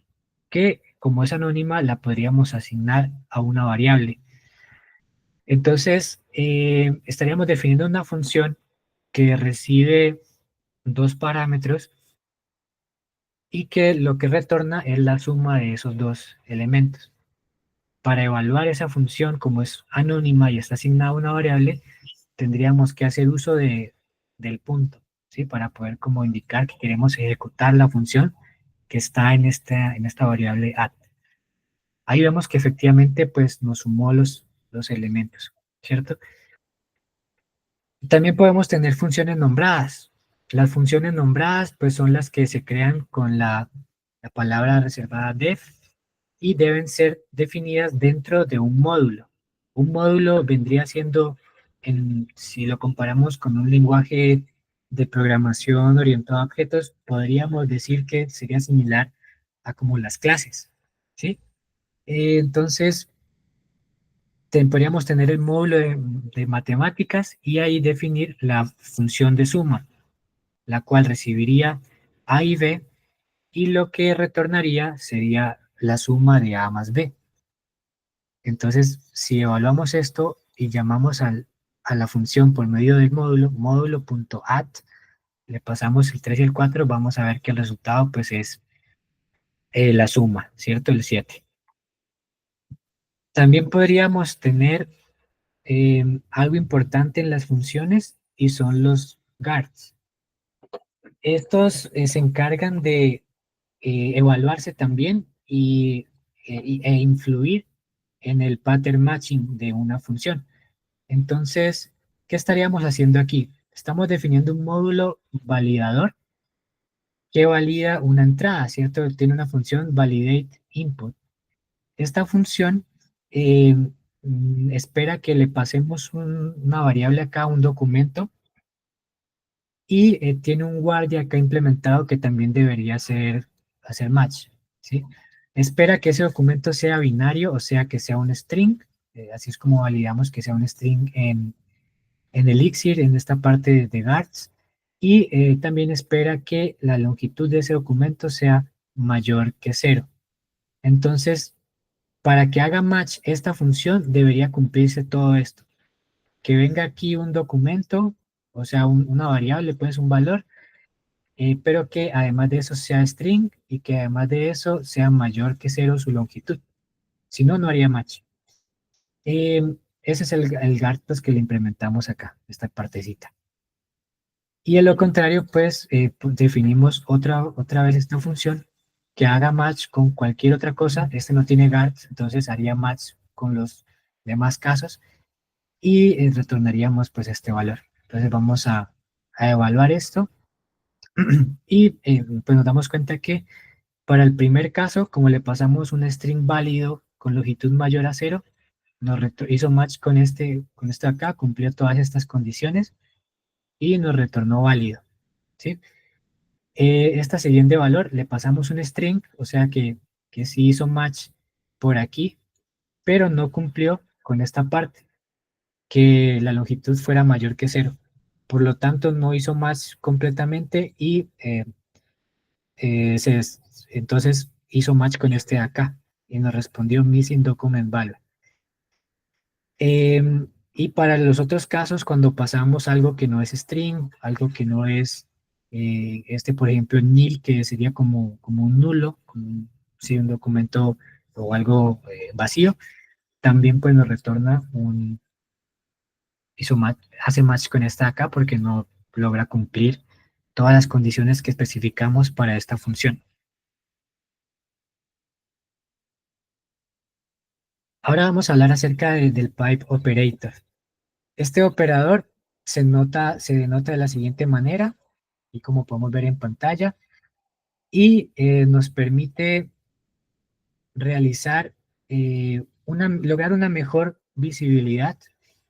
S1: que como es anónima, la podríamos asignar a una variable. Entonces, estaríamos definiendo una función que recibe dos parámetros y que lo que retorna es la suma de esos dos elementos. Para evaluar esa función, como es anónima y está asignada a una variable, tendríamos que hacer uso del punto, ¿sí? Para poder como indicar que queremos ejecutar la función que está en esta variable add. Ahí vemos que efectivamente pues nos sumó los elementos, ¿cierto? También podemos tener funciones nombradas. Las funciones nombradas pues son las que se crean con la palabra reservada def y deben ser definidas dentro de un módulo. Un módulo vendría siendo, si lo comparamos con un lenguaje de programación orientado a objetos, podríamos decir que sería similar a como las clases, ¿sí? Entonces, podríamos tener el módulo de matemáticas y ahí definir la función de suma, la cual recibiría A y B, y lo que retornaría sería la suma de A más B. Entonces, si evaluamos esto y llamamos a la función por medio del módulo, módulo.add, le pasamos el 3 y el 4, vamos a ver que el resultado pues es la suma, ¿cierto? El 7. También podríamos tener algo importante en las funciones y son los guards. Estos se encargan de evaluarse también e influir en el pattern matching de una función. Entonces, ¿qué estaríamos haciendo aquí? Estamos definiendo un módulo validador que valida una entrada, ¿cierto? Tiene una función validate input. Esta función eh, espera que le pasemos una variable acá, un documento, y tiene un guardia acá implementado que también debería hacer match, ¿sí? Espera que ese documento sea binario, o sea, que sea un string, así es como validamos que sea un string en Elixir, en esta parte de guards, y también espera que la longitud de ese documento sea mayor que 0. Entonces, para que haga match esta función, debería cumplirse todo esto. que venga aquí un documento, o sea, una variable, pues un valor, pero que además de eso sea string y que además de eso sea mayor que cero su longitud. Si no, no haría match. Ese es el guard pues, que le implementamos acá, esta partecita. Y en lo contrario, pues, definimos otra vez esta función que haga match con cualquier otra cosa. Este no tiene guards, entonces haría match con los demás casos y retornaríamos pues este valor. Entonces vamos a evaluar esto y pues nos damos cuenta que para el primer caso, como le pasamos un string válido con longitud mayor a cero, hizo match con este acá, cumplió todas estas condiciones y nos retornó válido, ¿sí? Esta siguiente valor le pasamos un string, o sea que sí hizo match por aquí, pero no cumplió con esta parte, que la longitud fuera mayor que cero. Por lo tanto, no hizo match completamente y eh, se, entonces hizo match con este de acá y nos respondió missing document value. Y para los otros casos, cuando pasamos algo que no es string, algo que no es, por ejemplo, nil, que sería como un nulo, sí, un documento o algo vacío, también pues nos retorna hace match con esta acá porque no logra cumplir todas las condiciones que especificamos para esta función. Ahora vamos a hablar acerca del pipe operator. Este operador se denota de la siguiente manera, y como podemos ver en pantalla, y nos permite realizar, lograr una mejor visibilidad.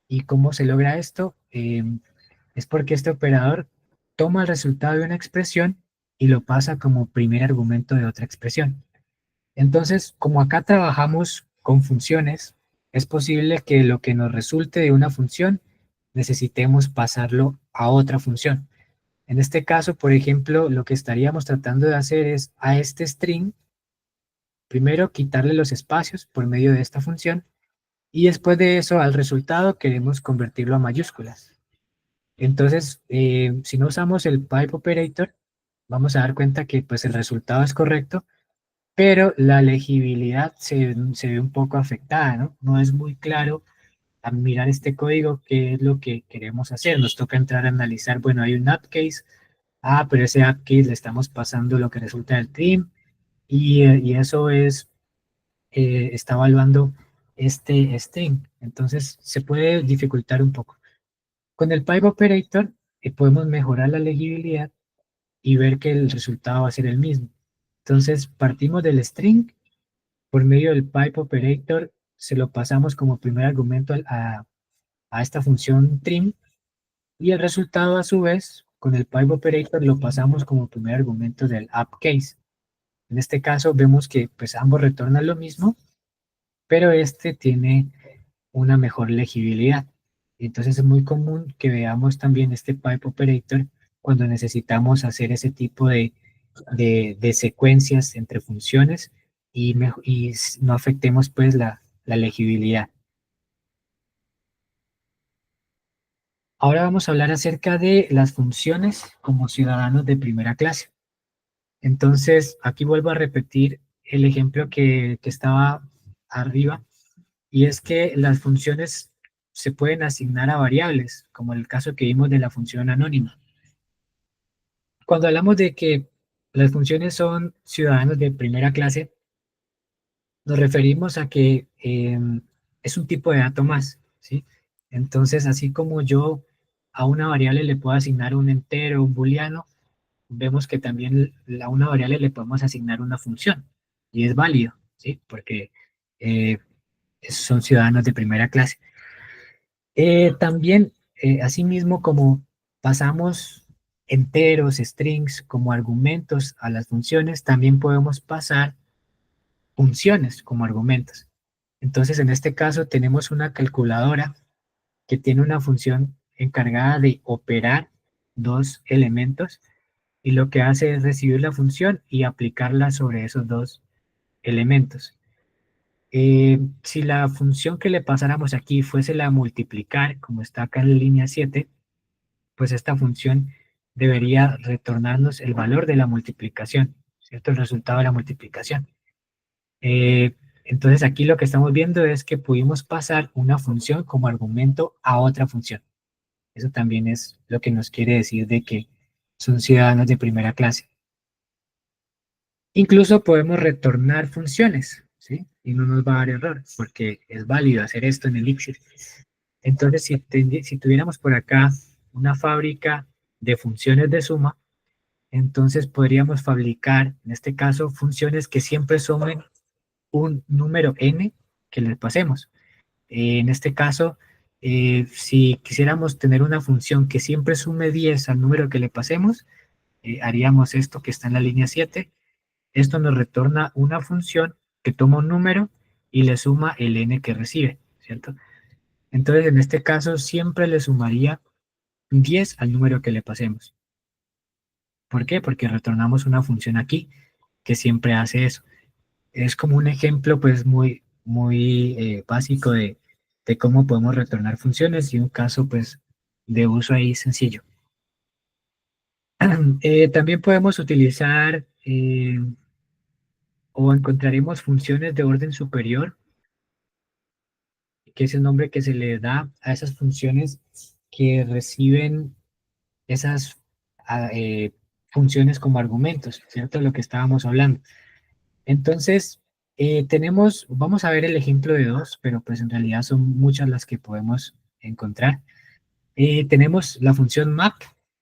S1: ¿Y cómo se logra esto? Es porque este operador toma el resultado de una expresión y lo pasa como primer argumento de otra expresión. Entonces, como acá trabajamos con funciones, es posible que lo que nos resulte de una función necesitemos pasarlo a otra función. En este caso, por ejemplo, lo que estaríamos tratando de hacer es a este string, primero quitarle los espacios por medio de esta función, y después de eso al resultado queremos convertirlo a mayúsculas. Entonces, si no usamos el pipe operator, vamos a dar cuenta que pues el resultado es correcto, pero la legibilidad se ve un poco afectada, ¿no? No es muy claro a mirar este código qué es lo que queremos hacer. Nos toca entrar a analizar, bueno, hay un app case, pero ese app case le estamos pasando lo que resulta del trim y eso está evaluando este string. Entonces se puede dificultar un poco. Con el pipe operator podemos mejorar la legibilidad y ver que el resultado va a ser el mismo. Entonces partimos del string, por medio del pipe operator se lo pasamos como primer argumento a esta función trim y el resultado a su vez con el pipe operator lo pasamos como primer argumento del app case. En este caso vemos que pues ambos retornan lo mismo, pero este tiene una mejor legibilidad. Entonces es muy común que veamos también este pipe operator cuando necesitamos hacer ese tipo de secuencias entre funciones y no afectemos pues la legibilidad. Ahora vamos a hablar acerca de las funciones como ciudadanos de primera clase. Entonces, aquí vuelvo a repetir el ejemplo que estaba arriba, y es que las funciones se pueden asignar a variables, como el caso que vimos de la función anónima. Cuando hablamos de que las funciones son ciudadanos de primera clase, nos referimos a que es un tipo de dato más, ¿sí? Entonces, así como yo a una variable le puedo asignar un entero, un booleano, vemos que también a una variable le podemos asignar una función, y es válido, ¿sí? Porque eh, son ciudadanos de primera clase. También, asimismo, como pasamos enteros, strings, como argumentos a las funciones, también podemos pasar funciones como argumentos. Entonces, en este caso, tenemos una calculadora que tiene una función encargada de operar dos elementos y lo que hace es recibir la función y aplicarla sobre esos dos elementos. Si la función que le pasáramos aquí fuese la multiplicar, como está acá en la línea 7, pues esta función debería retornarnos el valor de la multiplicación, ¿cierto? El resultado de la multiplicación. Entonces aquí lo que estamos viendo es que pudimos pasar una función como argumento a otra función. Eso también es lo que nos quiere decir de que son ciudadanos de primera clase. Incluso podemos retornar funciones, ¿sí? Y no nos va a dar error, porque es válido hacer esto en Elixir. Entonces, si tuviéramos por acá una fábrica de funciones de suma, entonces podríamos fabricar, en este caso, funciones que siempre sumen un número n que les pasemos. En este caso, si quisiéramos tener una función que siempre sume 10 al número que le pasemos, haríamos esto que está en la línea 7. Esto nos retorna una función que toma un número y le suma el n que recibe, ¿cierto? Entonces, en este caso, siempre le sumaría 10 al número que le pasemos. ¿Por qué? Porque retornamos una función aquí que siempre hace eso. Es como un ejemplo, pues, muy básico de cómo podemos retornar funciones y un caso, pues, de uso ahí sencillo. También podemos utilizar o encontraremos funciones de orden superior, que es el nombre que se le da a esas funciones que reciben esas funciones como argumentos, ¿cierto? Lo que estábamos hablando. Entonces, vamos a ver el ejemplo de dos, pero pues en realidad son muchas las que podemos encontrar. Tenemos la función map,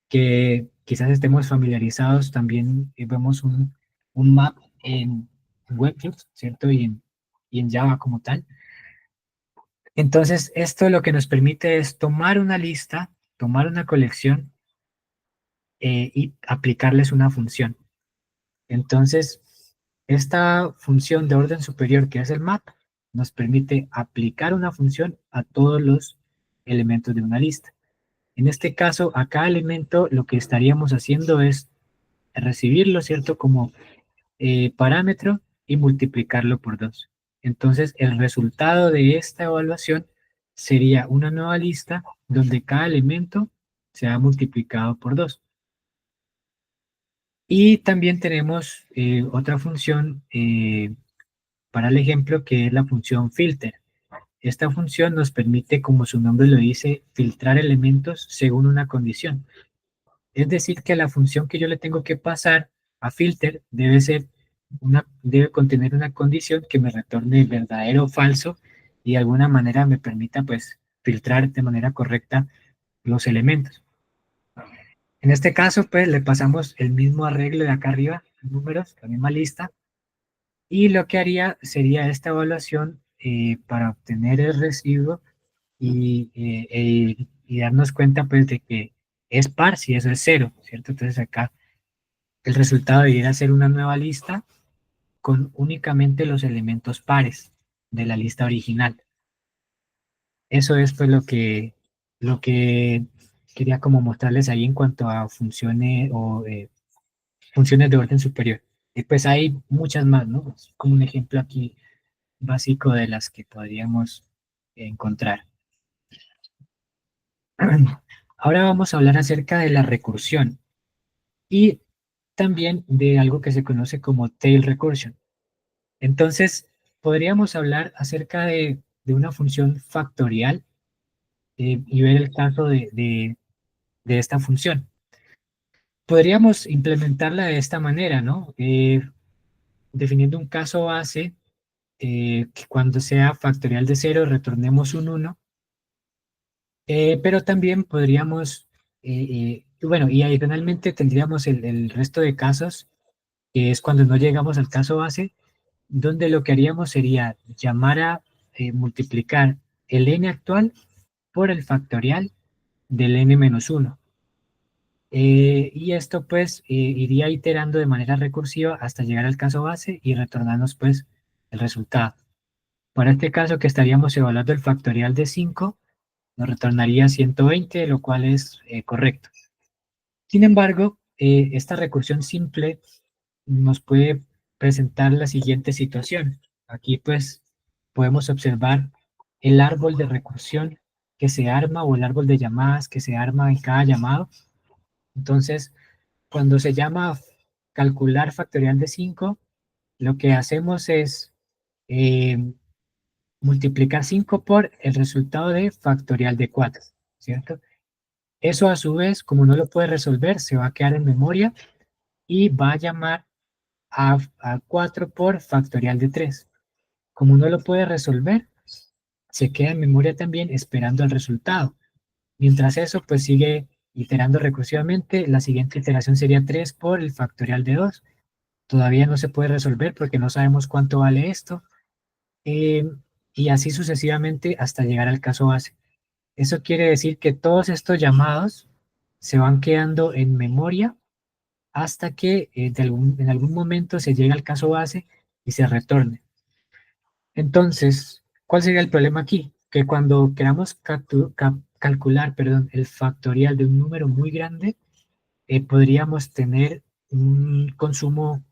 S1: que quizás estemos familiarizados, también vemos un map en Webflux, ¿cierto? Y en Java como tal. Entonces, esto lo que nos permite es tomar una lista, tomar una colección y aplicarles una función. Entonces, esta función de orden superior que es el map nos permite aplicar una función a todos los elementos de una lista. En este caso, a cada elemento lo que estaríamos haciendo es recibirlo, ¿cierto? Como parámetro y multiplicarlo por 2. Entonces, el resultado de esta evaluación sería una nueva lista donde cada elemento se ha multiplicado por 2. Y también tenemos otra función para el ejemplo que es la función filter. Esta función nos permite, como su nombre lo dice, filtrar elementos según una condición. Es decir, que la función que yo le tengo que pasar a filter debe contener una condición que me retorne verdadero o falso y de alguna manera me permita pues filtrar de manera correcta los elementos. En este caso pues le pasamos el mismo arreglo de acá arriba, números, la misma lista, y lo que haría sería esta evaluación para obtener el residuo y darnos cuenta pues de que es par si eso es cero, ¿cierto? Entonces acá el resultado debería ser una nueva lista con únicamente los elementos pares de la lista original. Eso es pues lo que quería como mostrarles ahí en cuanto a funciones o funciones de orden superior. Y pues hay muchas más, ¿no? Es como un ejemplo aquí básico de las que podríamos encontrar. Ahora vamos a hablar acerca de la recursión y también de algo que se conoce como tail recursion. Entonces, podríamos hablar acerca de una función factorial y ver el caso de esta función. Podríamos implementarla de esta manera, ¿no? Definiendo un caso base que cuando sea factorial de 0 retornemos un 1, pero también podríamos, bueno, y adicionalmente tendríamos el resto de casos, que es cuando no llegamos al caso base, donde lo que haríamos sería llamar a multiplicar el n actual por el factorial del n-1. Y esto pues iría iterando de manera recursiva hasta llegar al caso base y retornarnos pues el resultado. Para este caso que estaríamos evaluando el factorial de 5, nos retornaría 120, lo cual es correcto. Sin embargo, esta recursión simple nos puede presentar la siguiente situación. Aquí pues podemos observar el árbol de recursión que se arma o el árbol de llamadas que se arma en cada llamado. Entonces, cuando se llama calcular factorial de 5, lo que hacemos es eh, multiplicar 5 por el resultado de factorial de 4, ¿cierto? Eso a su vez, como no lo puede resolver, se va a quedar en memoria y va a llamar a 4 por factorial de 3. Como no lo puede resolver, se queda en memoria también esperando el resultado. Mientras eso, pues sigue iterando recursivamente. La siguiente iteración sería 3 por el factorial de 2. Todavía no se puede resolver porque no sabemos cuánto vale esto. eh, y así sucesivamente hasta llegar al caso base. Eso quiere decir que todos estos llamados se van quedando en memoria hasta que en algún momento se llegue al caso base y se retorne. Entonces, ¿cuál sería el problema aquí? Que cuando queramos calcular, perdón, el factorial de un número muy grande, podríamos tener un consumo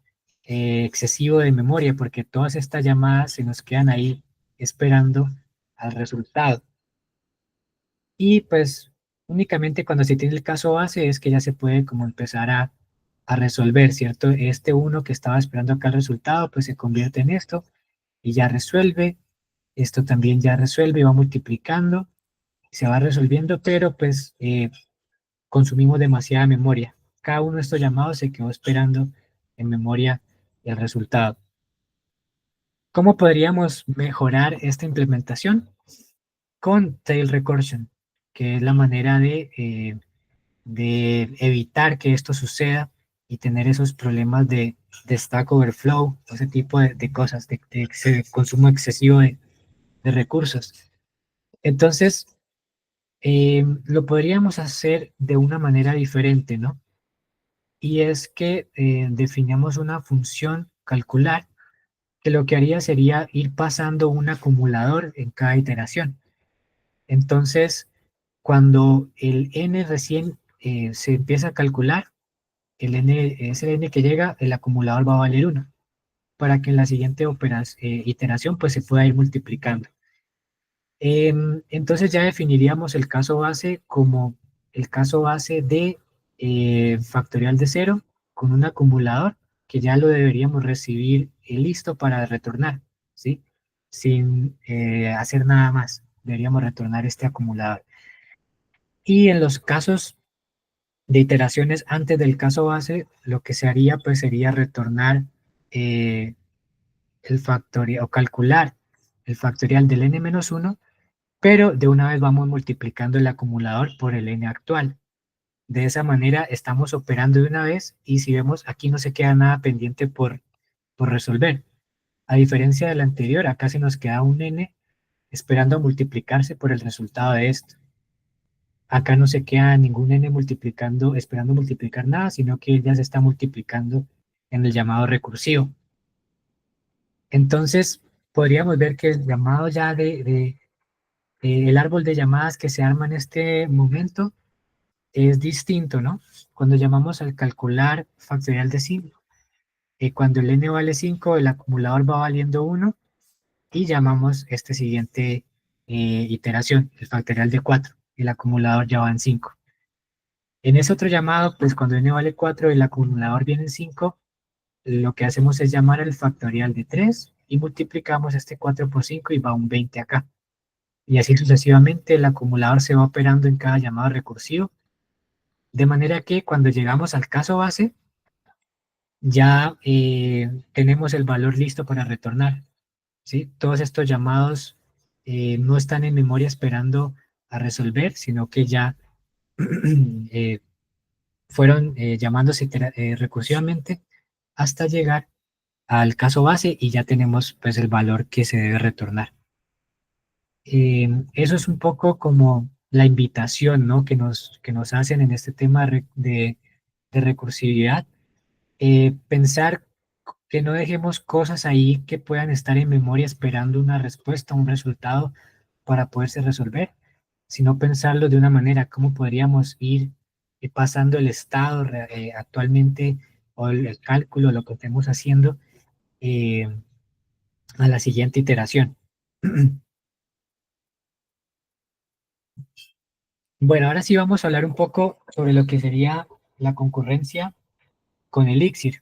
S1: excesivo de memoria porque todas estas llamadas se nos quedan ahí esperando al resultado. Y pues únicamente cuando se tiene el caso base es que ya se puede como empezar a resolver, ¿cierto? Este uno que estaba esperando acá el resultado, pues se convierte en esto y ya resuelve. Esto también ya resuelve y va multiplicando, se va resolviendo, pero pues consumimos demasiada memoria. Cada uno de estos llamados se quedó esperando en memoria el resultado. ¿Cómo podríamos mejorar esta implementación? Con tail recursion, que es la manera de evitar que esto suceda y tener esos problemas de Stack Overflow, ese tipo de cosas, de consumo excesivo de recursos. Entonces, lo podríamos hacer de una manera diferente, ¿no? Y es que definamos una función calcular que lo que haría sería ir pasando un acumulador en cada iteración. Entonces, cuando el n recién se empieza a calcular, el n es el n que llega, el acumulador va a valer 1, para que en la siguiente iteración pues se pueda ir multiplicando. Entonces ya definiríamos el caso base como el caso base de factorial de 0 con un acumulador que ya lo deberíamos recibir listo para retornar, ¿sí? Sin hacer nada más, deberíamos retornar este acumulador. Y en los casos de iteraciones antes del caso base, lo que se haría pues sería retornar eh, el factorial o calcular el factorial del n-1, pero de una vez vamos multiplicando el acumulador por el n actual. De esa manera estamos operando de una vez y si vemos aquí no se queda nada pendiente por resolver. A diferencia del anterior, acá se nos queda un n esperando a multiplicarse por el resultado de esto. Acá no se queda ningún n multiplicando, esperando multiplicar nada, sino que ya se está multiplicando en el llamado recursivo. Entonces, podríamos ver que el llamado ya el árbol de llamadas que se arma en este momento es distinto, ¿no? Cuando llamamos al calcular factorial de 5, cuando el n vale 5, el acumulador va valiendo 1 y llamamos esta siguiente iteración, el factorial de 4, el acumulador ya va en 5. En ese otro llamado, pues cuando n vale 4 y el acumulador viene en 5, lo que hacemos es llamar al factorial de 3 y multiplicamos este 4 por 5 y va un 20 acá. Y así sucesivamente el acumulador se va operando en cada llamado recursivo, de manera que cuando llegamos al caso base, ya tenemos el valor listo para retornar, ¿sí? Todos estos llamados no están en memoria esperando a resolver, sino que ya eh, fueron llamándose recursivamente hasta llegar al caso base y ya tenemos pues el valor que se debe retornar. Eso es un poco como la invitación, ¿no? Que nos hacen en este tema de recursividad. Pensar que no dejemos cosas ahí que puedan estar en memoria esperando una respuesta, un resultado para poderse resolver, sino pensarlo de una manera, cómo podríamos ir pasando el estado actualmente o el cálculo, lo que estemos haciendo, eh, a la siguiente iteración. Bueno, ahora sí vamos a hablar un poco sobre lo que sería la concurrencia con Elixir,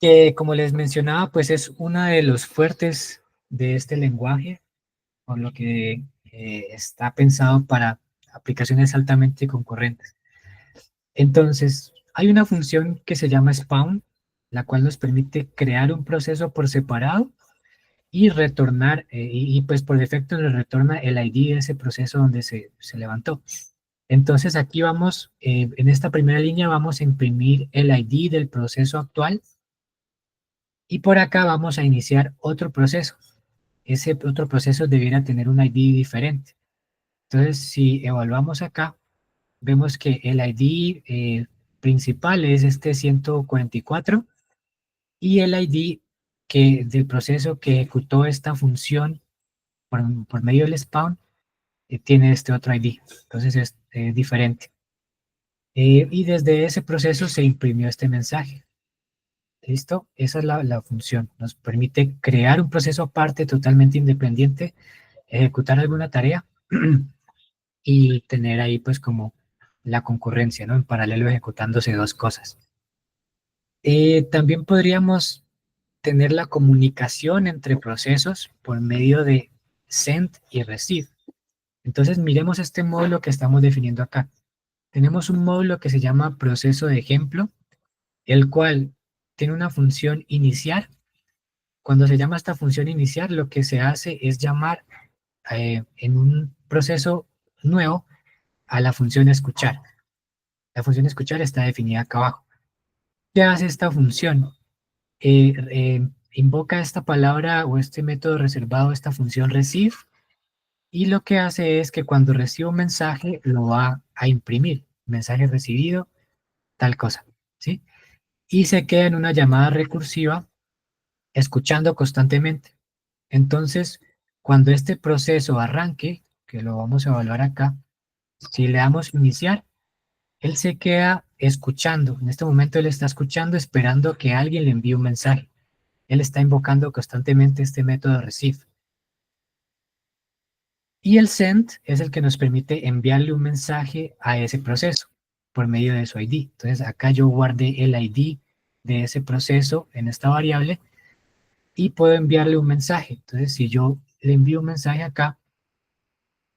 S1: que como les mencionaba, pues es uno de los fuertes de este lenguaje, por lo que está pensado para aplicaciones altamente concurrentes. Entonces, hay una función que se llama spawn, la cual nos permite crear un proceso por separado y retornar, pues por defecto le retorna el ID de ese proceso donde se levantó. Entonces aquí vamos, en esta primera línea vamos a imprimir el ID del proceso actual y por acá vamos a iniciar otro proceso. Ese otro proceso debiera tener un ID diferente. Entonces si evaluamos acá, vemos que el ID principal es este 144 y el ID del proceso que ejecutó esta función por medio del spawn tiene este otro ID. Entonces es diferente. Y desde ese proceso se imprimió este mensaje. ¿Listo? Esa es la función. Nos permite crear un proceso aparte, totalmente independiente, ejecutar alguna tarea y tener ahí pues como la concurrencia, ¿no? En paralelo ejecutándose dos cosas. También podríamos tener la comunicación entre procesos por medio de send y receive. Entonces miremos este módulo que estamos definiendo acá. Tenemos un módulo que se llama proceso de ejemplo, el cual tiene una función iniciar. Cuando se llama esta función iniciar, lo que se hace es llamar en un proceso nuevo a la función escuchar. La función escuchar está definida acá abajo. ¿Qué hace esta función? Invoca esta palabra o este método reservado, esta función receive, y lo que hace es que cuando recibe un mensaje lo va a imprimir. Mensaje recibido, tal cosa, ¿sí? Y se queda en una llamada recursiva escuchando constantemente. Entonces, cuando este proceso arranque, que lo vamos a evaluar acá, si le damos iniciar, él se queda escuchando. En este momento él está escuchando, esperando que alguien le envíe un mensaje. Él está invocando constantemente este método receive. Y el send es el que nos permite enviarle un mensaje a ese proceso por medio de su ID. Entonces acá yo guardé el ID de ese proceso en esta variable y puedo enviarle un mensaje. Entonces si yo le envío un mensaje acá,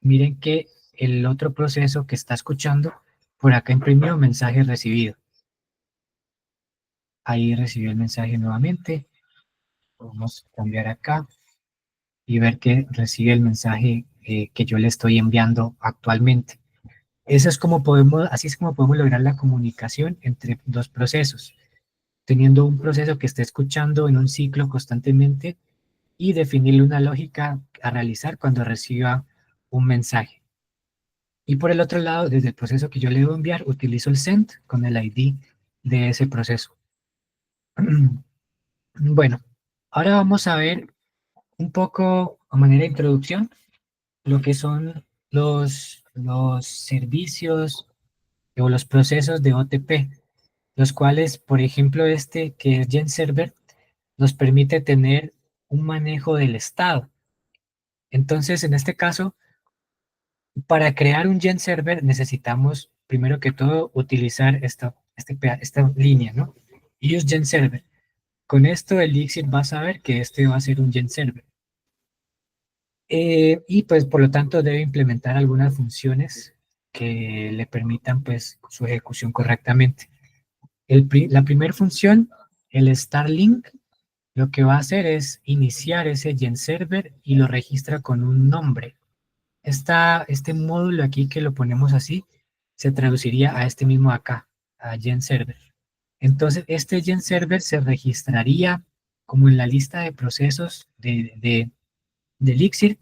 S1: miren que el otro proceso que está escuchando, por acá imprimió mensaje recibido. Ahí recibió el mensaje nuevamente. Vamos a cambiar acá y ver que recibe el mensaje que yo le estoy enviando actualmente. Eso es como podemos, así es como podemos lograr la comunicación entre dos procesos, teniendo un proceso que esté escuchando en un ciclo constantemente y definirle una lógica a realizar cuando reciba un mensaje. Y por el otro lado, desde el proceso que yo le debo enviar, utilizo el send con el ID de ese proceso. Bueno, ahora vamos a ver un poco a manera de introducción lo que son los servicios o los procesos de OTP, los cuales, por ejemplo, este que es GenServer, nos permite tener un manejo del estado. Entonces, en este caso, para crear un GenServer necesitamos, primero que todo, utilizar esta línea, ¿no? Use GenServer. Con esto, el Elixir va a saber que este va a ser un GenServer. Y pues, por lo tanto, debe implementar algunas funciones que le permitan, pues, su ejecución correctamente. La primera función, el Starlink, lo que va a hacer es iniciar ese GenServer y lo registra con un nombre. Este módulo aquí que lo ponemos así, se traduciría a este mismo acá, a GenServer. Entonces, este GenServer se registraría como en la lista de procesos de Elixir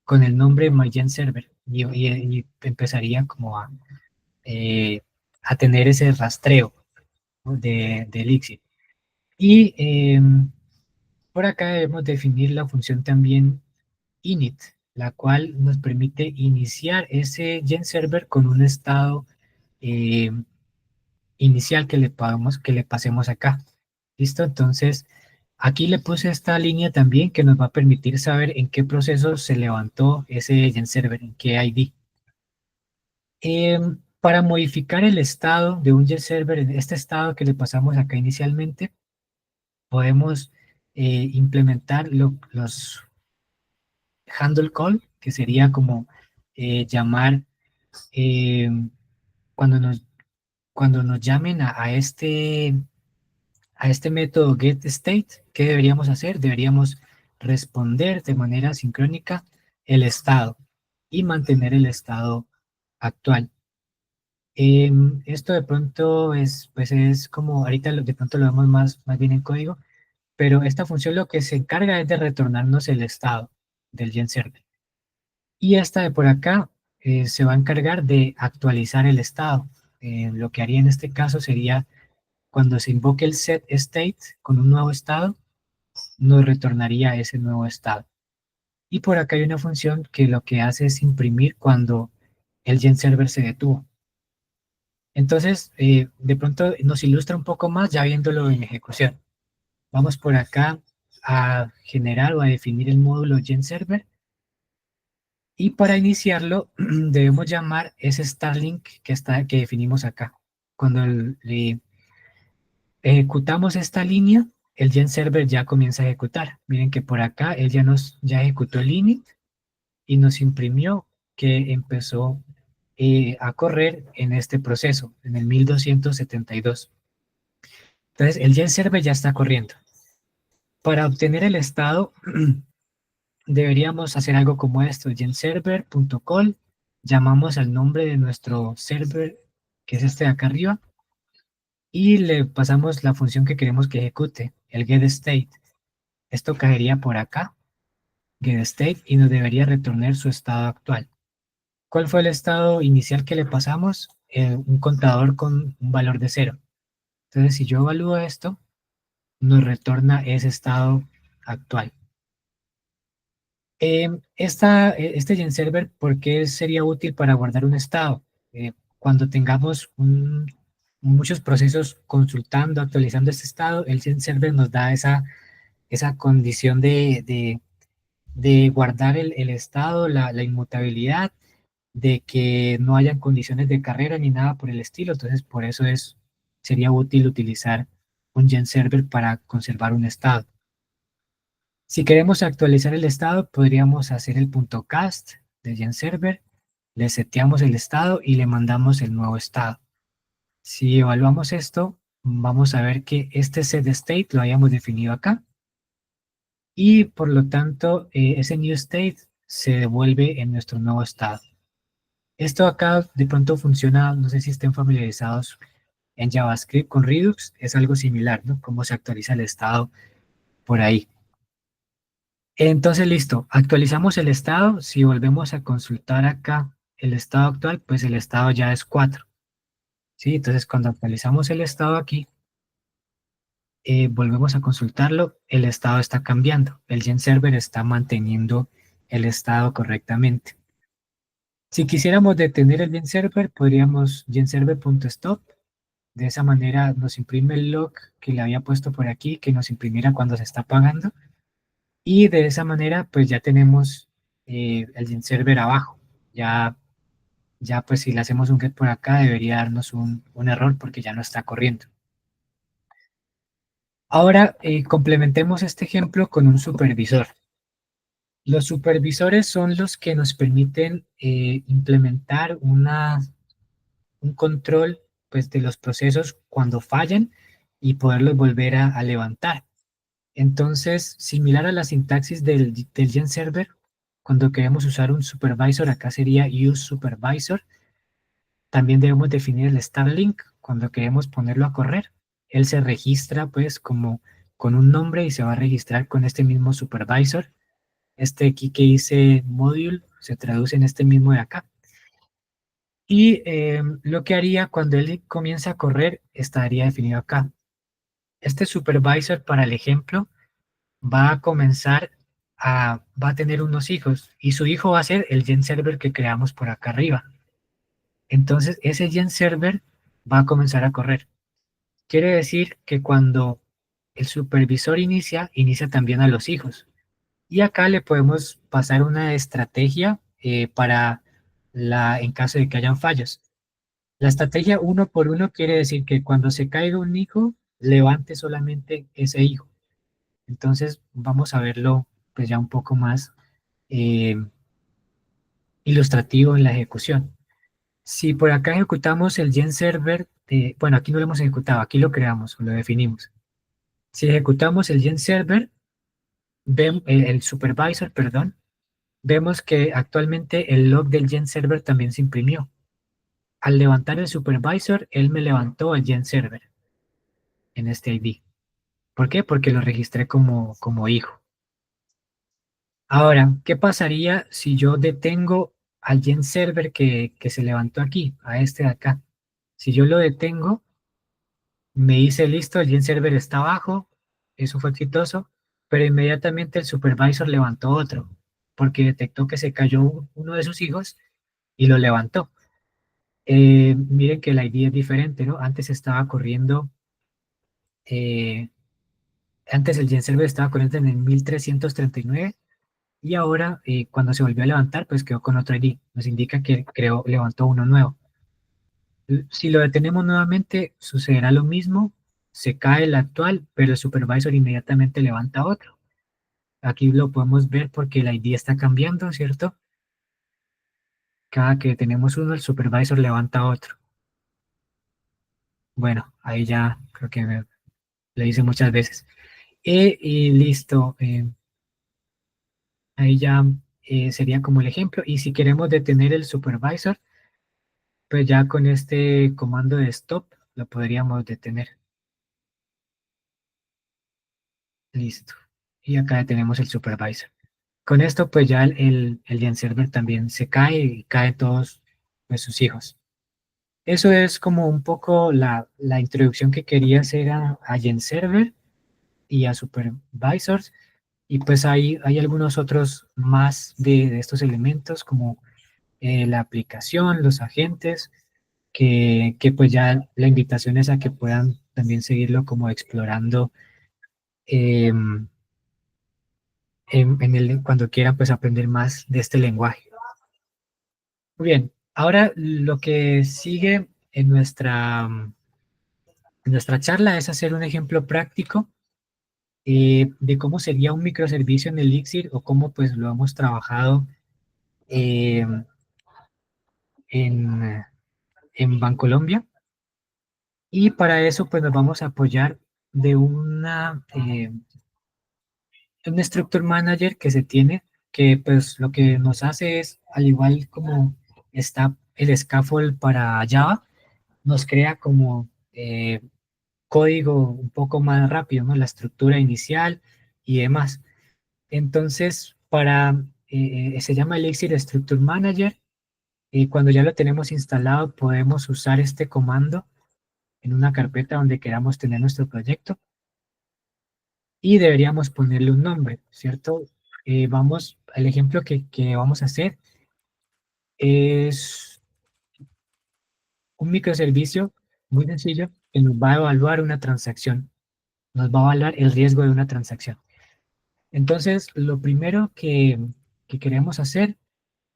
S1: con el nombre MyGenServer y empezaría como a tener ese rastreo, ¿no? de Elixir. Y por acá debemos definir la función también init, la cual nos permite iniciar ese GenServer con un estado eh, inicial que le pasemos acá. ¿Listo? Entonces, Aquí le puse esta línea también que nos va a permitir saber en qué proceso se levantó ese GenServer, en qué ID. Para modificar el estado de un GenServer, en este estado que le pasamos acá inicialmente, podemos implementar los handle call, que sería como llamar eh, cuando nos llamen a este método getState. ¿Qué deberíamos hacer? Deberíamos responder de manera sincrónica el estado y mantener el estado actual. Esto de pronto pues es como, ahorita de pronto lo vemos más bien en código, pero esta función lo que se encarga es de retornarnos el estado del GenServer. Y esta de por acá se va a encargar de actualizar el estado. Lo que haría en este caso sería cuando se invoque el setState con un nuevo estado, nos retornaría ese nuevo estado. Y por acá hay una función que lo que hace es imprimir cuando el GenServer se detuvo. Entonces, de pronto nos ilustra un poco más ya viéndolo en ejecución. Vamos por acá a generar o a definir el módulo GenServer. Y para iniciarlo debemos llamar ese Starlink que definimos acá. Cuando le ejecutamos esta línea, el GenServer ya comienza a ejecutar. Miren que por acá él ya ejecutó el init y nos imprimió que empezó a correr en este proceso, en el 1272. Entonces el GenServer ya está corriendo. Para obtener el estado deberíamos hacer algo como esto: genserver.call, llamamos al nombre de nuestro server, que es este de acá arriba, y le pasamos la función que queremos que ejecute, el getState. Esto caería por acá, getState, y nos debería retornar su estado actual. ¿Cuál fue el estado inicial que le pasamos? Un contador con un valor de 0. Entonces, si yo evalúo esto, nos retorna ese estado actual. Este GenServer, ¿por qué sería útil para guardar un estado? Cuando tengamos muchos procesos consultando, actualizando este estado, el GenServer nos da esa condición de guardar el estado, la inmutabilidad, de que no hayan condiciones de carrera ni nada por el estilo. Entonces, por eso sería útil utilizar un GenServer para conservar un estado. Si queremos actualizar el estado, podríamos hacer el .cast de GenServer, le seteamos el estado y le mandamos el nuevo estado. Si evaluamos esto, vamos a ver que este setState lo hayamos definido acá y por lo tanto ese new state se devuelve en nuestro nuevo estado. Esto acá de pronto funciona, no sé si estén familiarizados en JavaScript con Redux, es algo similar, ¿no? Cómo se actualiza el estado por ahí. Entonces, listo, actualizamos el estado. Si volvemos a consultar acá el estado actual, pues el estado ya es 4. ¿Sí? Entonces, cuando actualizamos el estado aquí, volvemos a consultarlo, el estado está cambiando. El GenServer está manteniendo el estado correctamente. Si quisiéramos detener el GenServer, podríamos genserver.stop. De esa manera nos imprime el log que le había puesto por aquí, que nos imprimiera cuando se está apagando. Y de esa manera, pues ya tenemos el GenServer abajo. Ya pues si le hacemos un get por acá, debería darnos un error porque ya no está corriendo. Ahora, complementemos este ejemplo con un supervisor. Los supervisores son los que nos permiten implementar un control pues, de los procesos cuando fallan y poderlos volver a levantar. Entonces, similar a la sintaxis del GenServer, cuando queremos usar un supervisor, acá sería useSupervisor. También debemos definir el Starlink cuando queremos ponerlo a correr. Él se registra pues como con un nombre y se va a registrar con este mismo supervisor. Este aquí que dice module se traduce en este mismo de acá. Y lo que haría cuando él comienza a correr estaría definido acá. Este supervisor para el ejemplo va a va a tener unos hijos y su hijo va a ser el GenServer que creamos por acá arriba. Entonces ese GenServer va a comenzar a correr. Quiere decir que cuando el supervisor inicia también a los hijos. Y acá le podemos pasar una estrategia para en caso de que hayan fallos. La estrategia uno por uno quiere decir que cuando se caiga un hijo, levante solamente ese hijo. Entonces vamos a verlo pues ya un poco más eh, ilustrativo en la ejecución. Si por acá ejecutamos el gen server, bueno, aquí no lo hemos ejecutado, aquí lo creamos, lo definimos. Si ejecutamos el gen server, el supervisor, perdón, vemos que actualmente el log del gen server también se imprimió. Al levantar el supervisor, él me levantó el gen server en este ID. ¿Por qué? Porque lo registré como hijo. Ahora, ¿qué pasaría si yo detengo al gen server que se levantó aquí, a este de acá? Si yo lo detengo, me dice listo, el gen server está abajo, eso fue exitoso, pero inmediatamente el supervisor levantó otro, porque detectó que se cayó uno de sus hijos y lo levantó. Miren que la ID es diferente, ¿no? Eh, antes el gen server estaba corriendo en el 1339 y ahora cuando se volvió a levantar, pues quedó con otro ID. Nos indica que levantó uno nuevo. Si lo detenemos nuevamente, sucederá lo mismo, se cae el actual, pero el supervisor inmediatamente levanta otro. Aquí lo podemos ver porque el ID está cambiando, ¿cierto? Cada que tenemos uno, el supervisor levanta otro. Bueno, ahí ya creo que lo hice muchas veces. Y listo, ahí ya sería como el ejemplo. Y si queremos detener el supervisor, pues ya con este comando de stop lo podríamos detener. Listo. Y acá ya tenemos el supervisor. Con esto, pues ya el Gen Server también se cae y caen todos pues, sus hijos. Eso es como un poco la introducción que quería hacer a Gen Server y a Supervisors. Y pues hay algunos otros más de estos elementos, como la aplicación, los agentes, que pues ya la invitación es a que puedan también seguirlo como explorando em, cuando quieran pues aprender más de este lenguaje. Muy bien, ahora lo que sigue en nuestra charla es hacer un ejemplo práctico de cómo sería un microservicio en Elixir o cómo pues lo hemos trabajado eh, en, en Bancolombia. Y para eso pues nos vamos a apoyar de un Structure Manager que se tiene, que pues lo que nos hace es, al igual como está el scaffold para Java, nos crea como código un poco más rápido, ¿no? La estructura inicial y demás. Entonces, se llama Elixir Structure Manager y cuando ya lo tenemos instalado podemos usar este comando en una carpeta donde queramos tener nuestro proyecto y deberíamos ponerle un nombre, ¿cierto? El ejemplo que vamos a hacer es un microservicio muy sencillo que nos va a evaluar una transacción, nos va a evaluar el riesgo de una transacción. Entonces, lo primero que queremos hacer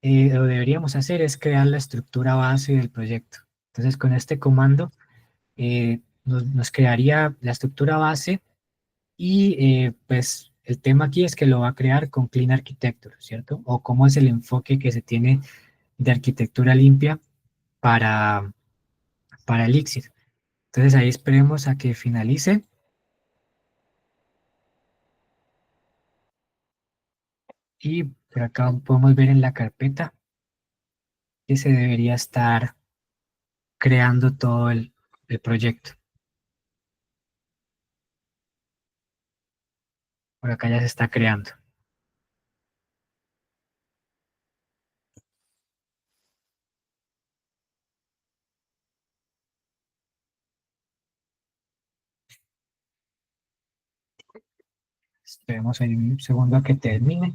S1: o deberíamos hacer es crear la estructura base del proyecto. Entonces, con este comando nos crearía la estructura base y pues el tema aquí es que lo va a crear con Clean Architecture, ¿cierto? O cómo es el enfoque que se tiene de arquitectura limpia para, para Elixir. Entonces ahí esperemos a que finalice y por acá podemos ver en la carpeta que se debería estar creando todo el proyecto. Por acá ya se está creando. Esperemos ahí un segundo a que termine.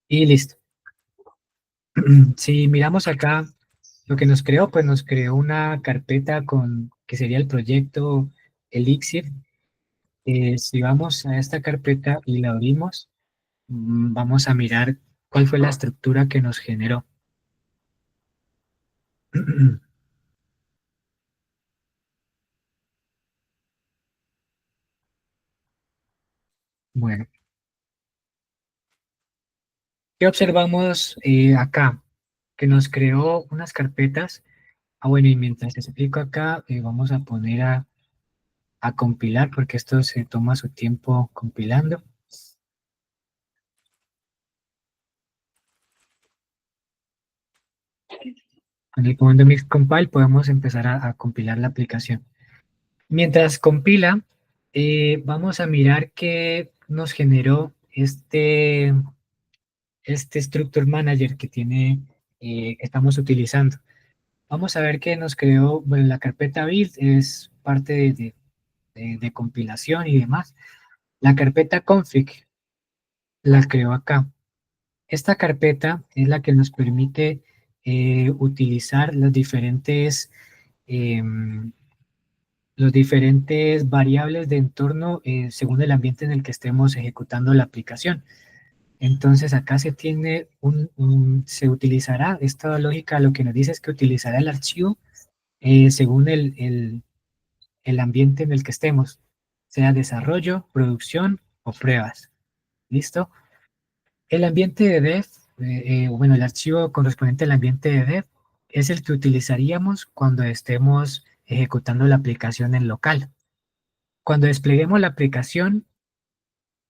S1: Y listo. Si miramos acá Lo que nos creó, pues nos creó una carpeta con, que sería el proyecto Elixir. Si vamos a esta carpeta y la abrimos, vamos a mirar cuál fue la estructura que nos generó. Bueno, ¿qué observamos acá? Que nos creó unas carpetas. Ah, bueno, y mientras explico acá, vamos a poner a compilar, porque esto se toma su tiempo compilando. Con el comando mix compile podemos empezar a compilar la aplicación. Mientras compila, vamos a mirar qué nos generó este Structure Manager que estamos utilizando. Vamos a ver que nos creó, bueno, la carpeta build es parte de compilación y demás. La carpeta config la creó acá. Esta carpeta es la que nos permite utilizar em, los diferentes variables de entorno según el ambiente en el que estemos ejecutando la aplicación. Entonces acá se utilizará esta lógica, lo que nos dice es que utilizará el archivo según el ambiente en el que estemos, sea desarrollo, producción o pruebas. ¿Listo? El ambiente de dev, bueno, el archivo correspondiente al ambiente de dev es el que utilizaríamos cuando estemos ejecutando la aplicación en local. Cuando despleguemos la aplicación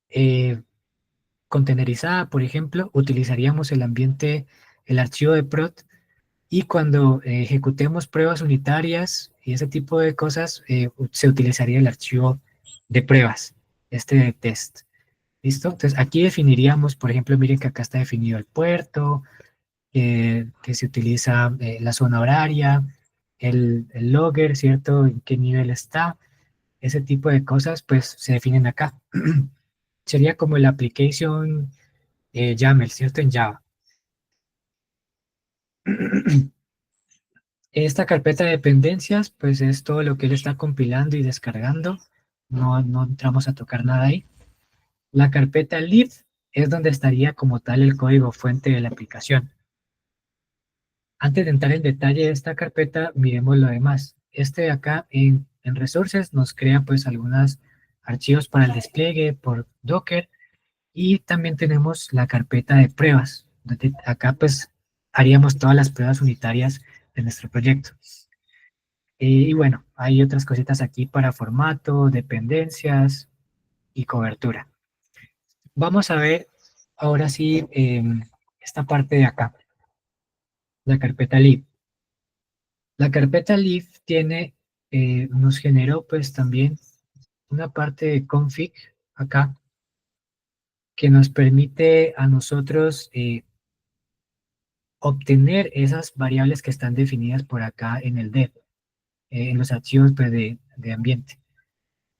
S1: eh, contenerizada, por ejemplo, utilizaríamos el archivo de prod, y cuando ejecutemos pruebas unitarias y ese tipo de cosas, se utilizaría el archivo de pruebas, este de test. ¿Listo? Entonces aquí definiríamos, por ejemplo, miren que acá está definido el puerto, que se utiliza la zona horaria, el logger, ¿cierto? En qué nivel está, ese tipo de cosas, pues se definen acá. Sería como el application YAML, ¿cierto? En Java. Esta carpeta de dependencias, pues es todo lo que él está compilando y descargando. No entramos a tocar nada ahí. La carpeta lib es donde estaría como tal el código fuente de la aplicación. Antes de entrar en detalle de esta carpeta, miremos lo demás. Este de acá en Resources nos crea pues algunos archivos para el despliegue por Docker, y también tenemos la carpeta de pruebas, donde acá pues haríamos todas las pruebas unitarias de nuestro proyecto. Y bueno, hay otras cositas aquí para formato, dependencias y cobertura. Vamos a ver ahora sí esta parte de acá, la carpeta lib. La carpeta lib nos generó pues también una parte de config acá que nos permite a nosotros obtener esas variables que están definidas por acá en el dev, en los archivos pues, de ambiente.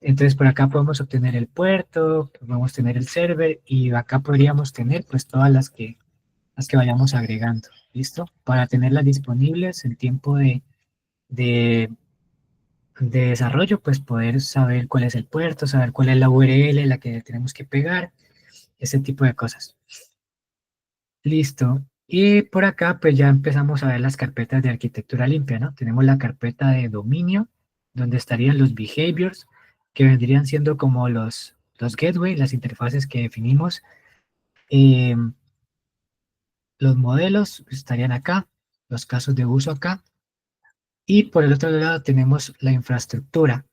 S1: Entonces por acá podemos obtener el puerto, podemos tener el server, y acá podríamos tener pues todas las que vayamos agregando, ¿listo? Para tenerlas disponibles en tiempo de, de desarrollo, pues poder saber cuál es el puerto, saber cuál es la URL la que tenemos que pegar, ese tipo de cosas. Listo. Y por acá pues ya empezamos a ver las carpetas de arquitectura limpia, ¿no? Tenemos la carpeta de dominio, donde estarían los behaviors, que vendrían siendo como los gateway, las interfaces que definimos. Eh, los modelos estarían acá, los casos de uso acá. Y por el otro lado tenemos la infraestructura,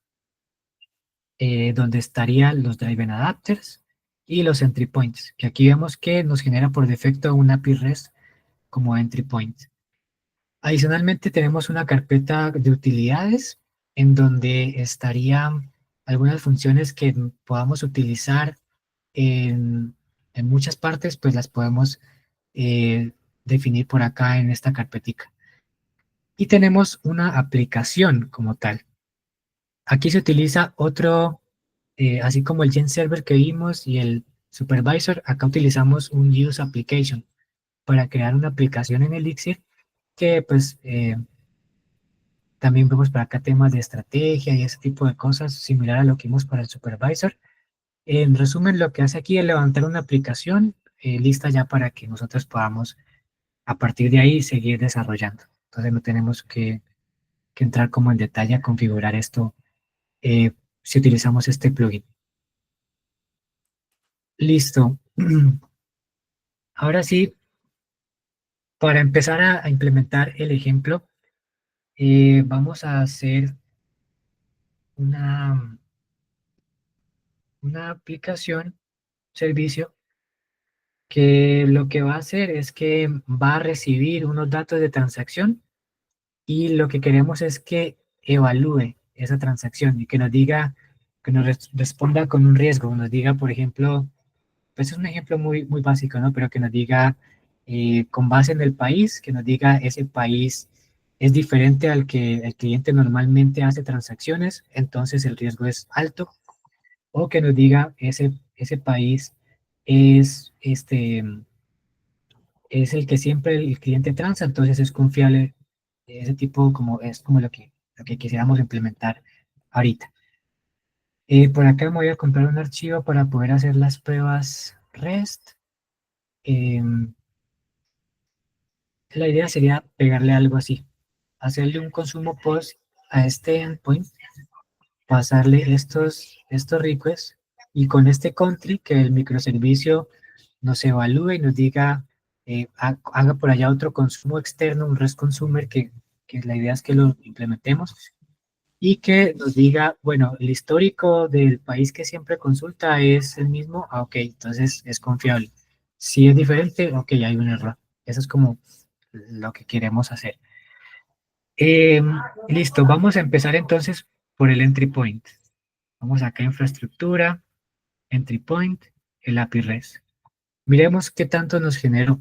S1: donde estarían los driven adapters y los entry points, que aquí vemos que nos genera por defecto un API REST como entry point. Adicionalmente tenemos una carpeta de utilidades en donde estarían algunas funciones que podamos utilizar en, en muchas partes, pues las podemos eh, definir por acá en esta carpetica. Y tenemos una aplicación como tal. Aquí se utiliza así como el Gen Server que vimos y el Supervisor, acá utilizamos un Use Application para crear una aplicación en Elixir que pues también vemos para acá temas de estrategia y ese tipo de cosas, similar a lo que vimos para el supervisor. En resumen, lo que hace aquí es levantar una aplicación lista ya para que nosotros podamos a partir de ahí seguir desarrollando. Entonces no tenemos que entrar como en detalle a configurar esto si utilizamos este plugin. Listo. Ahora sí, para empezar a implementar el ejemplo, vamos a hacer una, una aplicación, servicio, que lo que va a hacer es que va a recibir unos datos de transacción y lo que queremos es que evalúe esa transacción y que nos diga, que nos responda con un riesgo, nos diga, por ejemplo, pues es un ejemplo muy básico, ¿no? Pero que nos diga, con base en el país, que nos diga ese país es diferente al que el cliente normalmente hace transacciones, entonces el riesgo es alto, o que nos diga ese país es, es el que siempre el cliente transa, entonces es confiable, ese tipo como es como lo que quisiéramos implementar ahorita. Por acá me voy a comprar un archivo para poder hacer las pruebas REST. Em, La idea sería pegarle algo así, hacerle un consumo post a este endpoint, pasarle estos requests y con este country que el microservicio nos evalúe y nos diga, haga por allá otro consumo externo, un REST consumer que la idea es que lo implementemos y que nos diga, bueno, el histórico del país que siempre consulta es el mismo, ok, entonces es confiable. Si es diferente, ok, hay un error. Eso es como lo que queremos hacer. Eh, Listo, vamos a empezar entonces por el entry point. Vamos acá a infraestructura, entry point, el API REST. Miremos qué tanto nos generó.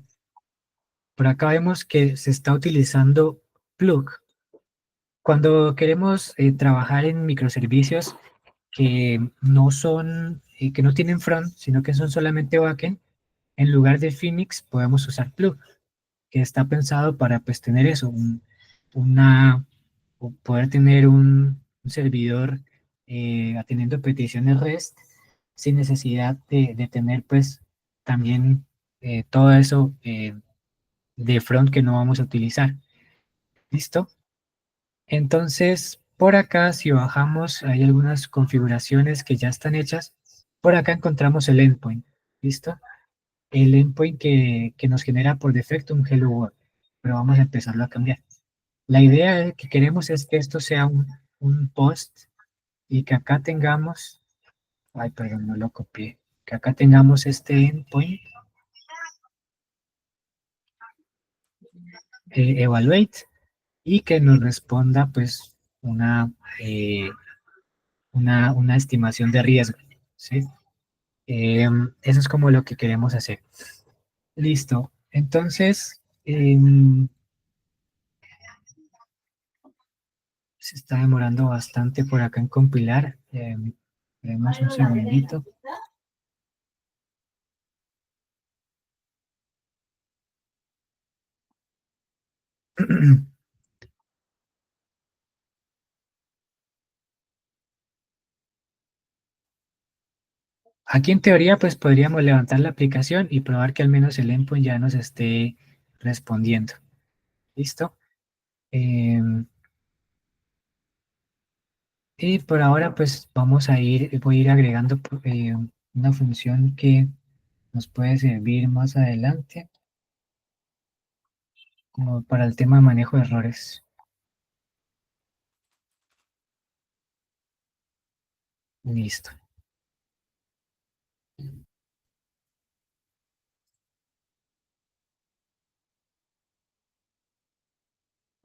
S1: Por acá vemos que se está utilizando plug. Cuando queremos trabajar en microservicios que no son, que no tienen front, sino que son solamente backend, en lugar de Phoenix podemos usar plug, que está pensado para pues tener eso, una, o poder tener un servidor atendiendo peticiones REST sin necesidad de tener pues también todo eso de front que no vamos a utilizar. ¿Listo? Entonces, por acá, si bajamos, hay algunas configuraciones que ya están hechas. Por acá encontramos el endpoint. ¿Listo? El endpoint que nos genera por defecto un Hello World, pero vamos a empezarlo a cambiar. La idea que queremos es que esto sea un post y que acá tengamos, ay, perdón, no lo copié, que acá tengamos este endpoint, evaluate, y que nos responda pues eh, una estimación de riesgo, ¿sí? Eso es como lo que queremos hacer. Listo. Entonces, se está demorando bastante por acá en compilar. Esperemos un segundito. Aquí en teoría, pues podríamos levantar la aplicación y probar que al menos el endpoint ya nos esté respondiendo. ¿Listo? Em, y por ahora, pues voy a ir agregando una función que nos puede servir más adelante, como para el tema de manejo de errores. Listo.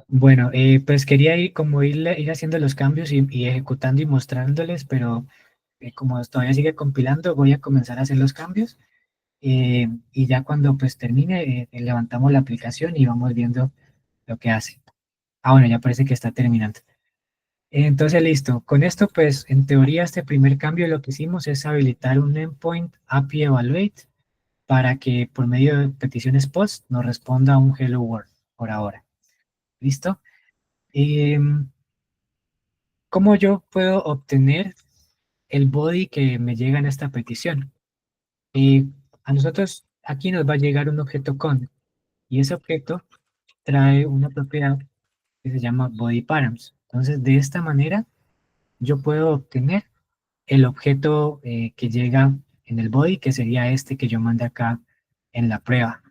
S1: Bueno, pues quería ir haciendo los cambios y ejecutando y mostrándoles, pero como todavía sigue compilando, voy a comenzar a hacer los cambios y ya cuando pues termine, levantamos la aplicación y vamos viendo lo que hace. Ah, bueno, ya parece que está terminando. Entonces, listo. Con esto, pues, en teoría, este primer cambio lo que hicimos es habilitar un endpoint API Evaluate para que por medio de peticiones POST nos responda un Hello World por ahora. ¿Listo? Em, ¿Cómo yo puedo obtener el body que me llega en esta petición? Eh, a nosotros aquí nos va a llegar un objeto con, y ese objeto trae una propiedad que se llama body params. Entonces, de esta manera, yo puedo obtener el objeto que llega en el body, que sería este que yo mandé acá en la prueba.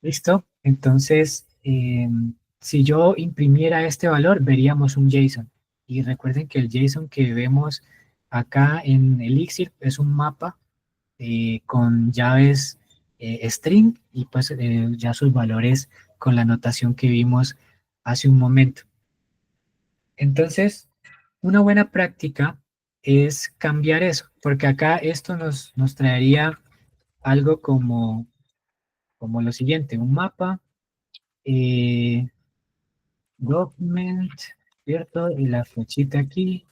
S1: ¿Listo? Entonces, si yo imprimiera este valor, veríamos un JSON. Y recuerden que el JSON que vemos acá en Elixir es un mapa con llaves string y pues ya sus valores con la notación que vimos hace un momento. Entonces, una buena práctica es cambiar eso, porque acá esto nos traería algo como lo siguiente, un mapa, eh, document, ¿cierto? Y la flechita aquí.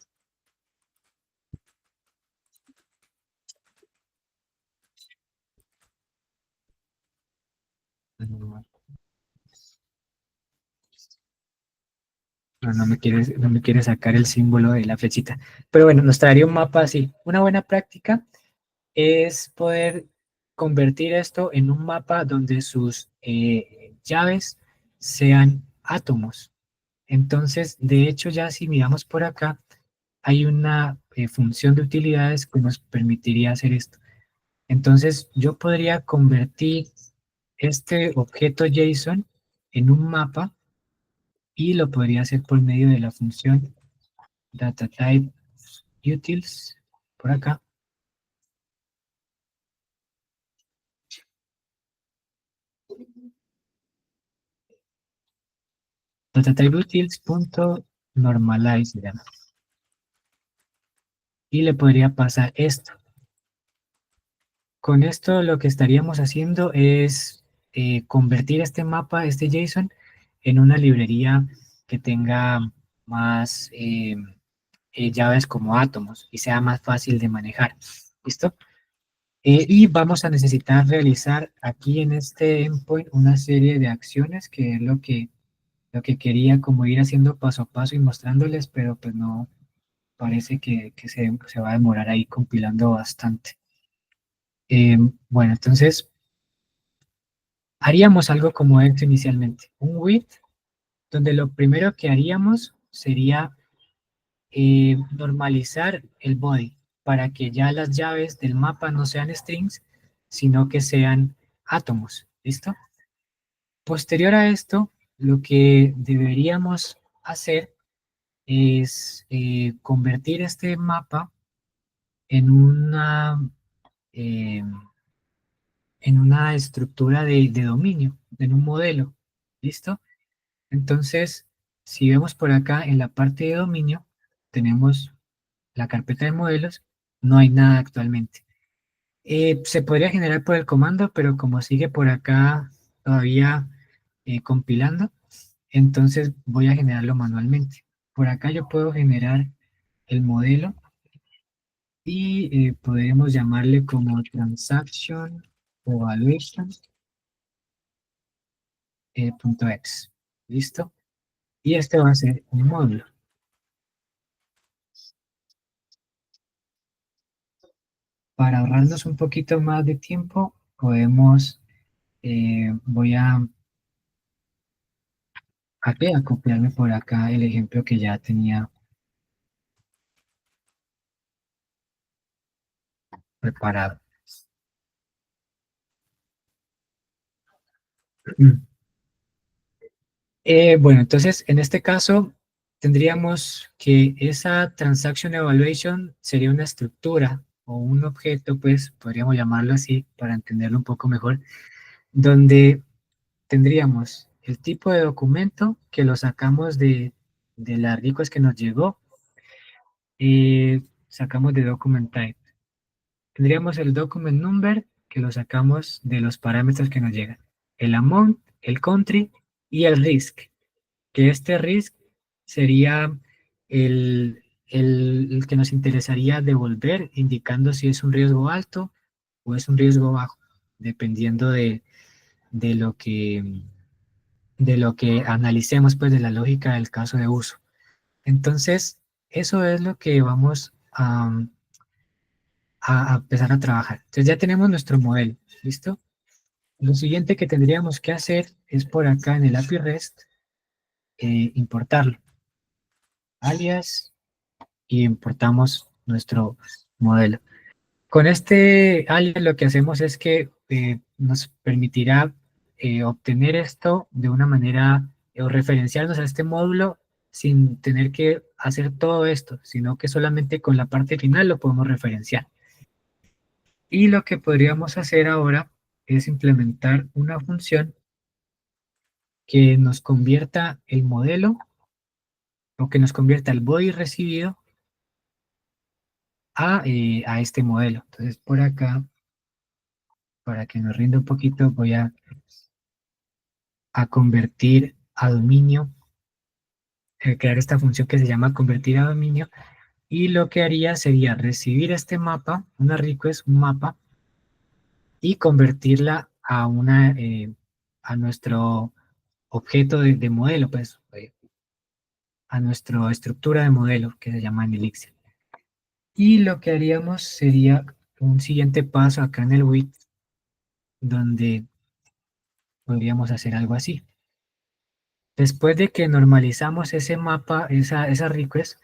S1: No, no me quiere sacar el símbolo de la flechita. Pero bueno, nos traería un mapa así. Una buena práctica es poder convertir esto en un mapa donde sus llaves sean átomos. Entonces, de hecho, ya si miramos por acá, hay una función de utilidades que nos permitiría hacer esto. Entonces, yo podría convertir este objeto JSON en un mapa y lo podría hacer por medio de la función dataTypeUtils, por acá, dataTypeUtils.normalize se llama. Y le podría pasar esto. Con esto lo que estaríamos haciendo es convertir este mapa, este JSON, en una librería que tenga más llaves como átomos y sea más fácil de manejar. ¿Listo? Y vamos a necesitar realizar aquí en este endpoint una serie de acciones que es lo que quería como ir haciendo paso a paso y mostrándoles, pero pues no parece que se va a demorar ahí compilando bastante. Bueno, entonces haríamos algo como esto inicialmente, un with, donde lo primero que haríamos sería normalizar el body para que ya las llaves del mapa no sean strings, sino que sean átomos. ¿Listo? Posterior a esto, lo que deberíamos hacer es convertir este mapa en eh, en una estructura de dominio, en un modelo. ¿Listo? Entonces, si vemos por acá en la parte de dominio, tenemos la carpeta de modelos, no hay nada actualmente. Se podría generar por el comando, pero como sigue por acá todavía compilando, entonces voy a generarlo manualmente. Por acá yo puedo generar el modelo y podemos llamarle como transaction evaluation punto x. ¿Listo? Y este va a ser un módulo. Para ahorrarnos un poquito más de tiempo, voy a copiarme por acá el ejemplo que ya tenía preparado. Bueno, entonces en este caso tendríamos que esa transaction evaluation sería una estructura o un objeto, pues podríamos llamarlo así para entenderlo un poco mejor, donde tendríamos el tipo de documento que lo sacamos de las request que nos llegó, sacamos de document type. Tendríamos el document number que lo sacamos de los parámetros que nos llegan, el amount, el country y el risk, que este risk sería el que nos interesaría devolver, indicando si es un riesgo alto o es un riesgo bajo, dependiendo de lo que, de lo que analicemos, pues de la lógica del caso de uso. Entonces, eso es lo que vamos a empezar a trabajar. Entonces ya tenemos nuestro modelo, ¿listo? Lo siguiente que tendríamos que hacer es por acá en el API REST, importarlo, alias, y importamos nuestro modelo. Con este alias lo que hacemos es que nos permitirá obtener esto de una manera o referenciarnos a este módulo sin tener que hacer todo esto, sino que solamente con la parte final lo podemos referenciar. Y lo que podríamos hacer ahora es implementar una función que nos convierta el modelo o que nos convierta el body recibido a este modelo. Entonces por acá, para que nos rinda un poquito, voy a convertir a dominio, crear esta función que se llama convertir a dominio, y lo que haría sería recibir este mapa, una request, un mapa, y convertirla a nuestro objeto de modelo, pues, a nuestra estructura de modelo que se llama en Elixir. Y lo que haríamos sería un siguiente paso acá en el with, donde podríamos hacer algo así. Después de que normalizamos ese mapa, esa request,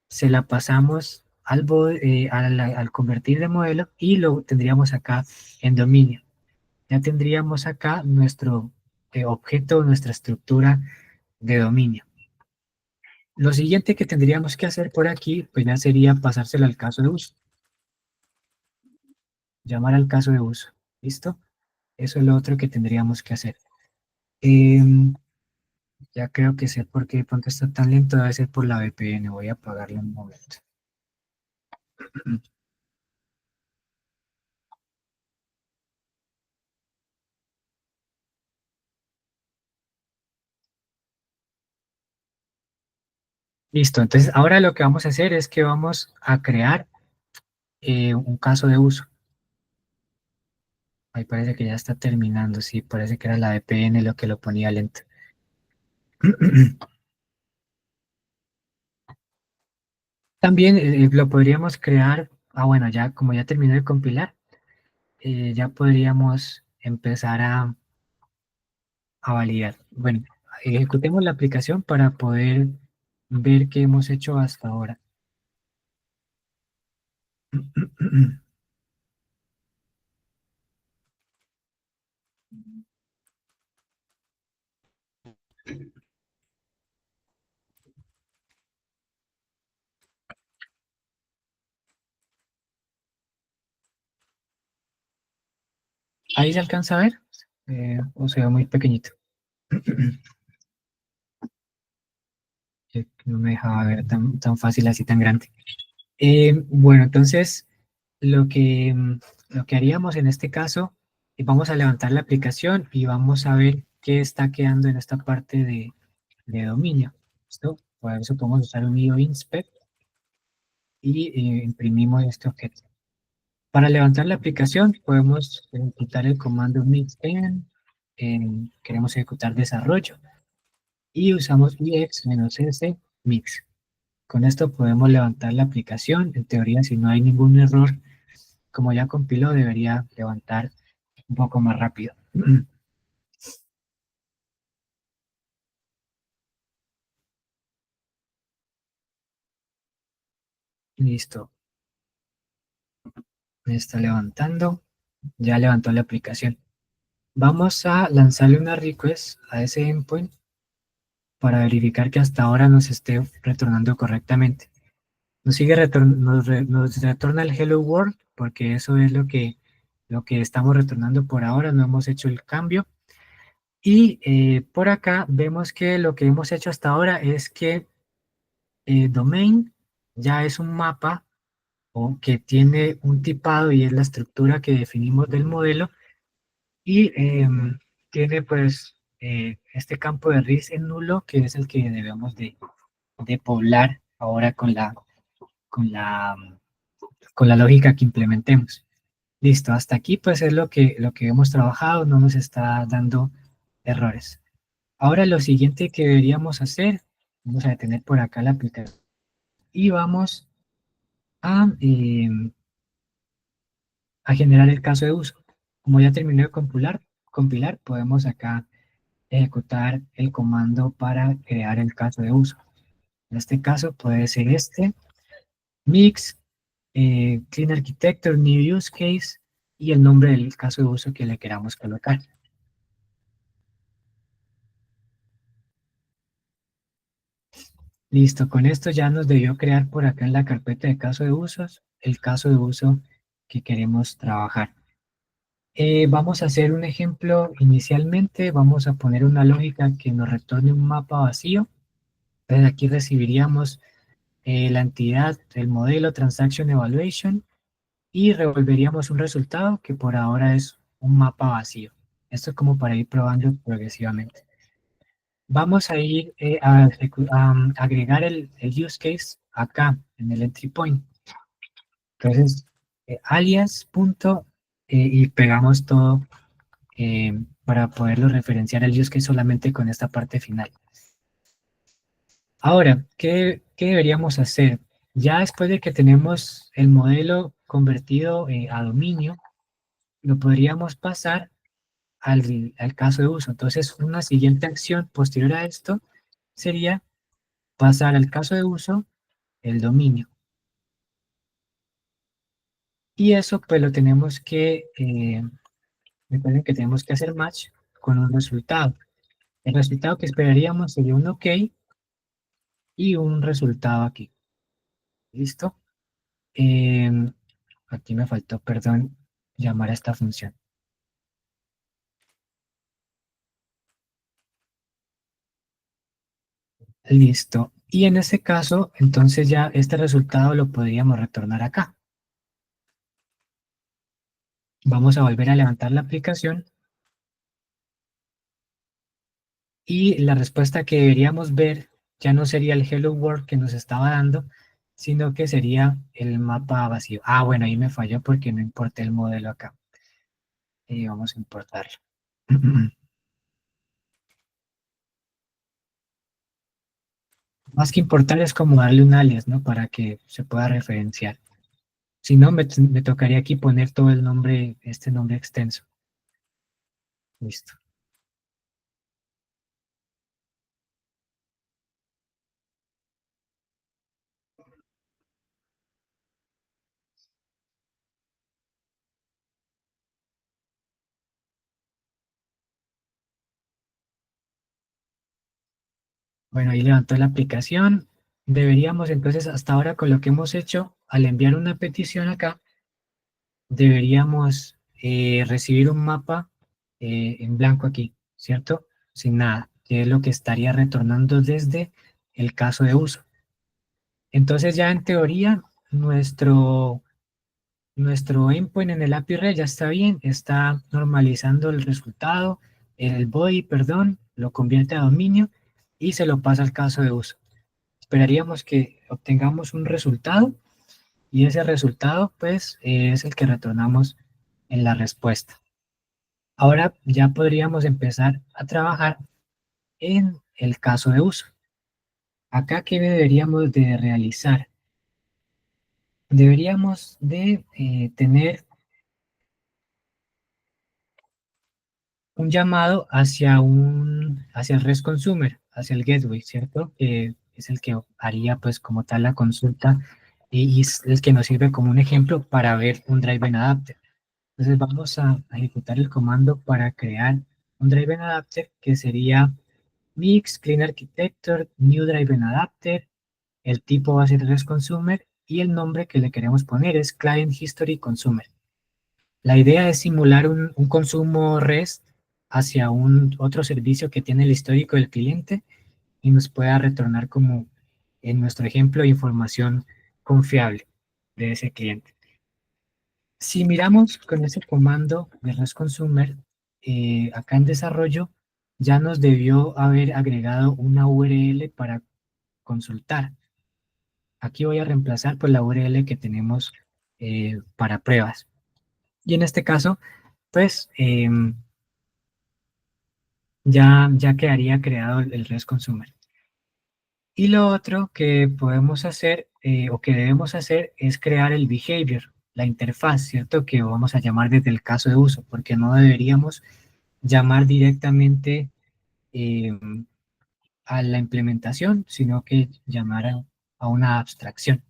S1: se la pasamos al convertir de modelo y lo tendríamos acá en dominio. Ya tendríamos acá nuestro objeto, nuestra estructura de dominio. Lo siguiente que tendríamos que hacer por aquí, pues ya sería pasárselo al caso de uso. Llamar al caso de uso. ¿Listo? Eso es lo otro que tendríamos que hacer. Ya creo que sé por qué de pronto está tan lento, debe ser por la VPN. Voy a apagarla un momento. Listo, entonces ahora lo que vamos a hacer es que vamos a crear un caso de uso. Ahí parece que ya está terminando, sí, parece que era la VPN lo que lo ponía lento. También lo podríamos crear, bueno, ya como ya terminó de compilar, ya podríamos empezar a validar. Bueno, ejecutemos la aplicación para poder ver qué hemos hecho hasta ahora. Ahí se alcanza a ver, o sea, muy pequeñito. Que no me dejaba ver tan fácil así, tan grande. Bueno, entonces lo que haríamos en este caso, vamos a levantar la aplicación y vamos a ver qué está quedando en esta parte de dominio. ¿Listo? Por eso podemos usar un IO-inspect y imprimimos este objeto. Para levantar la aplicación podemos ejecutar el comando mixen, queremos ejecutar desarrollo y usamos ix-s mix. Con esto podemos levantar la aplicación. En teoría, si no hay ningún error, como ya compiló, debería levantar un poco más rápido. Listo. Me está levantando. Ya levantó la aplicación. Vamos a lanzarle una request a ese endpoint para verificar que hasta ahora nos esté retornando correctamente. Nos retorna el Hello World porque eso es lo que estamos retornando por ahora. No hemos hecho el cambio. Y por acá vemos que lo que hemos hecho hasta ahora es que domain ya es un mapa o que tiene un tipado y es la estructura que definimos del modelo y tiene pues este campo de RIS en nulo que es el que debemos de poblar ahora con la, con la lógica que implementemos. Listo, hasta aquí pues es lo que hemos trabajado, no nos está dando errores. Ahora lo siguiente que deberíamos hacer, vamos a detener por acá la aplicación y vamos a, a generar el caso de uso. Como ya terminé de compilar, podemos acá ejecutar el comando para crear el caso de uso. En este caso puede ser este, mix, clean architecture, new use case y el nombre del caso de uso que le queramos colocar. Listo, con esto ya nos debió crear por acá en la carpeta de caso de usos el caso de uso que queremos trabajar. Vamos a hacer un ejemplo inicialmente, vamos a poner una lógica que nos retorne un mapa vacío. Entonces aquí recibiríamos la entidad, el modelo Transaction Evaluation y revolveríamos un resultado que por ahora es un mapa vacío. Esto es como para ir probando progresivamente. Vamos a ir a agregar el use case acá en el entry point. Entonces, alias punto y pegamos todo para poderlo referenciar el use case solamente con esta parte final. Ahora, ¿qué deberíamos hacer? Ya después de que tenemos el modelo convertido a dominio, lo podríamos pasar al caso de uso. Entonces, una siguiente acción posterior a esto sería pasar al caso de uso el dominio. Y eso pues lo tenemos que, recuerden que tenemos que hacer match con un resultado. El resultado que esperaríamos sería un OK y un resultado aquí. ¿Listo? Aquí me faltó, perdón, llamar a esta función. Listo. Y en ese caso, entonces ya este resultado lo podríamos retornar acá. Vamos a volver a levantar la aplicación y la respuesta que deberíamos ver ya no sería el Hello World que nos estaba dando, sino que sería el mapa vacío. Ah, bueno, ahí me falló porque no importé el modelo acá. Y vamos a importarlo. Más que importar es como darle un alias, ¿no? Para que se pueda referenciar. Si no, me tocaría aquí poner todo el nombre, este nombre extenso. Listo. Bueno, ahí levantó la aplicación. Deberíamos entonces, hasta ahora con lo que hemos hecho, al enviar una petición acá, deberíamos recibir un mapa en blanco aquí, ¿cierto? Sin nada, que es lo que estaría retornando desde el caso de uso. Entonces ya en teoría, nuestro endpoint en el API REST ya está bien, está normalizando el resultado, el body, perdón, lo convierte a dominio y se lo pasa al caso de uso. Esperaríamos que obtengamos un resultado y ese resultado pues es el que retornamos en la respuesta. Ahora ya podríamos empezar a trabajar en el caso de uso. Acá, ¿qué deberíamos de realizar? Deberíamos de tener un llamado hacia el REST Consumer, hacia el gateway, ¿cierto? Que es el que haría pues como tal la consulta y es el que nos sirve como un ejemplo para ver un driven adapter. Entonces vamos a ejecutar el comando para crear un driven adapter que sería mix clean architecture new driven adapter. El tipo va a ser REST Consumer y el nombre que le queremos poner es Client History Consumer. La idea es simular un consumo REST hacia un otro servicio que tiene el histórico del cliente y nos pueda retornar como en nuestro ejemplo información confiable de ese cliente. Si miramos con ese comando de REST Consumer, acá en desarrollo ya nos debió haber agregado una URL para consultar. Aquí voy a reemplazar por la URL que tenemos para pruebas. Y en este caso, pues ya quedaría creado el REST consumer. Y lo otro que podemos hacer o que debemos hacer es crear el behavior, la interfaz, ¿cierto? Que vamos a llamar desde el caso de uso, porque no deberíamos llamar directamente eh, a la implementación, sino que llamar a una abstracción.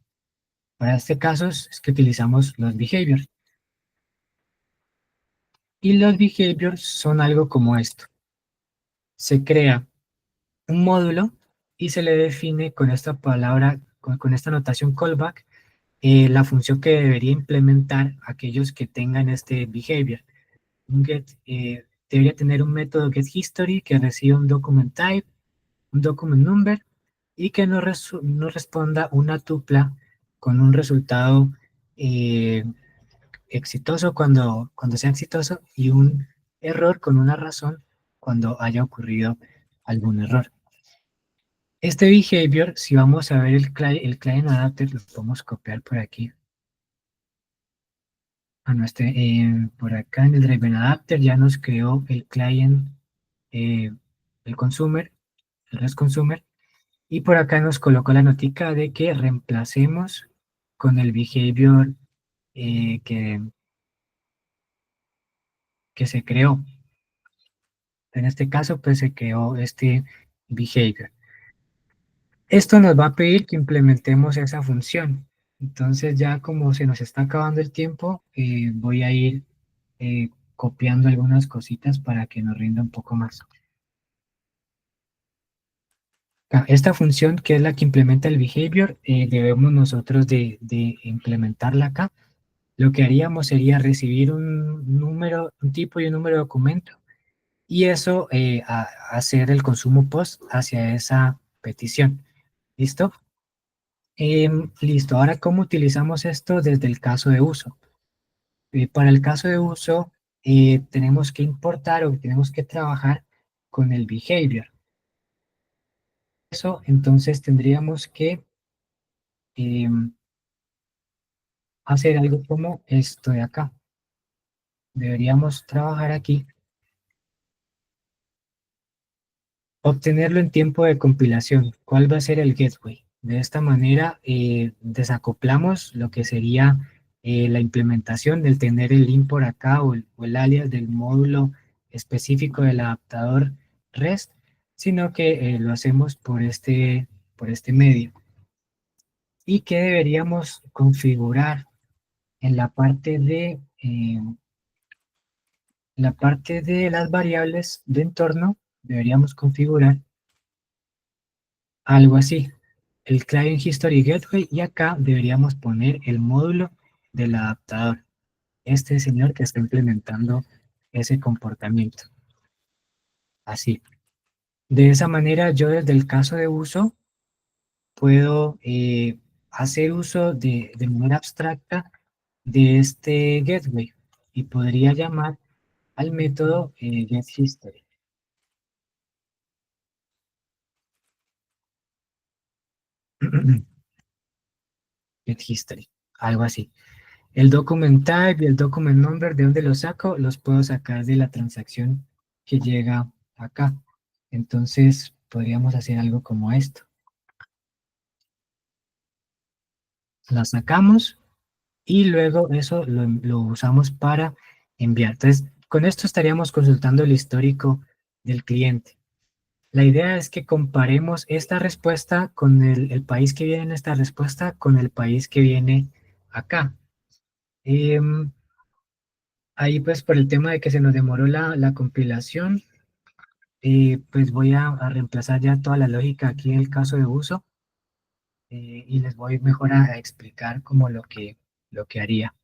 S1: Para este caso es que utilizamos los behaviors. Y los behaviors son algo como esto. Se crea un módulo y se le define con esta palabra, con esta notación callback, la función que debería implementar aquellos que tengan este behavior. Un get, debería tener un método getHistory que reciba un document type, un document number y que no responda una tupla con un resultado eh, exitoso cuando sea exitoso y un error con una razón cuando haya ocurrido algún error. Este behavior, si vamos a ver el client adapter, lo podemos copiar por aquí. Por acá en el driver adapter ya nos creó el client, eh, el consumer, el REST consumer, y por acá nos colocó la notica de que reemplacemos con el behavior eh, que, que se creó. En este caso, pues se creó este behavior. Esto nos va a pedir que implementemos esa función. Entonces ya como se nos está acabando el tiempo, voy a ir copiando algunas cositas para que nos rinda un poco más. Esta función, que es la que implementa el behavior, debemos nosotros de implementarla acá. Lo que haríamos sería recibir un número, un tipo y un número de documento, y eso hacer el consumo post hacia esa petición. ¿Listo? Listo. Ahora, ¿cómo utilizamos esto desde el caso de uso? Para el caso de uso, tenemos que importar o tenemos que trabajar con el behavior. Eso, entonces, tendríamos que hacer algo como esto de acá. Deberíamos trabajar aquí, obtenerlo en tiempo de compilación. ¿Cuál va a ser el gateway? De esta manera desacoplamos lo que sería la implementación del tener el link por acá o el alias del módulo específico del adaptador REST, sino que lo hacemos por este medio. ¿Y qué deberíamos configurar en la parte de las variables de entorno? Deberíamos configurar algo así, el Client History Gateway, y acá deberíamos poner el módulo del adaptador, este señor que está implementando ese comportamiento. Así. De esa manera, yo desde el caso de uso puedo hacer uso de manera abstracta de este gateway y podría llamar al método getHistory. GetHistory, algo así. El document type y el document number, ¿de dónde los saco? Los puedo sacar de la transacción que llega acá. Entonces, podríamos hacer algo como esto. La sacamos y luego eso lo usamos para enviar. Entonces, con esto estaríamos consultando el histórico del cliente. La idea es que comparemos esta respuesta con el país que viene en esta respuesta con el país que viene acá. Ahí pues por el tema de que se nos demoró la compilación, pues voy a reemplazar ya toda la lógica aquí en el caso de uso, y les voy mejor a explicar como lo que haría.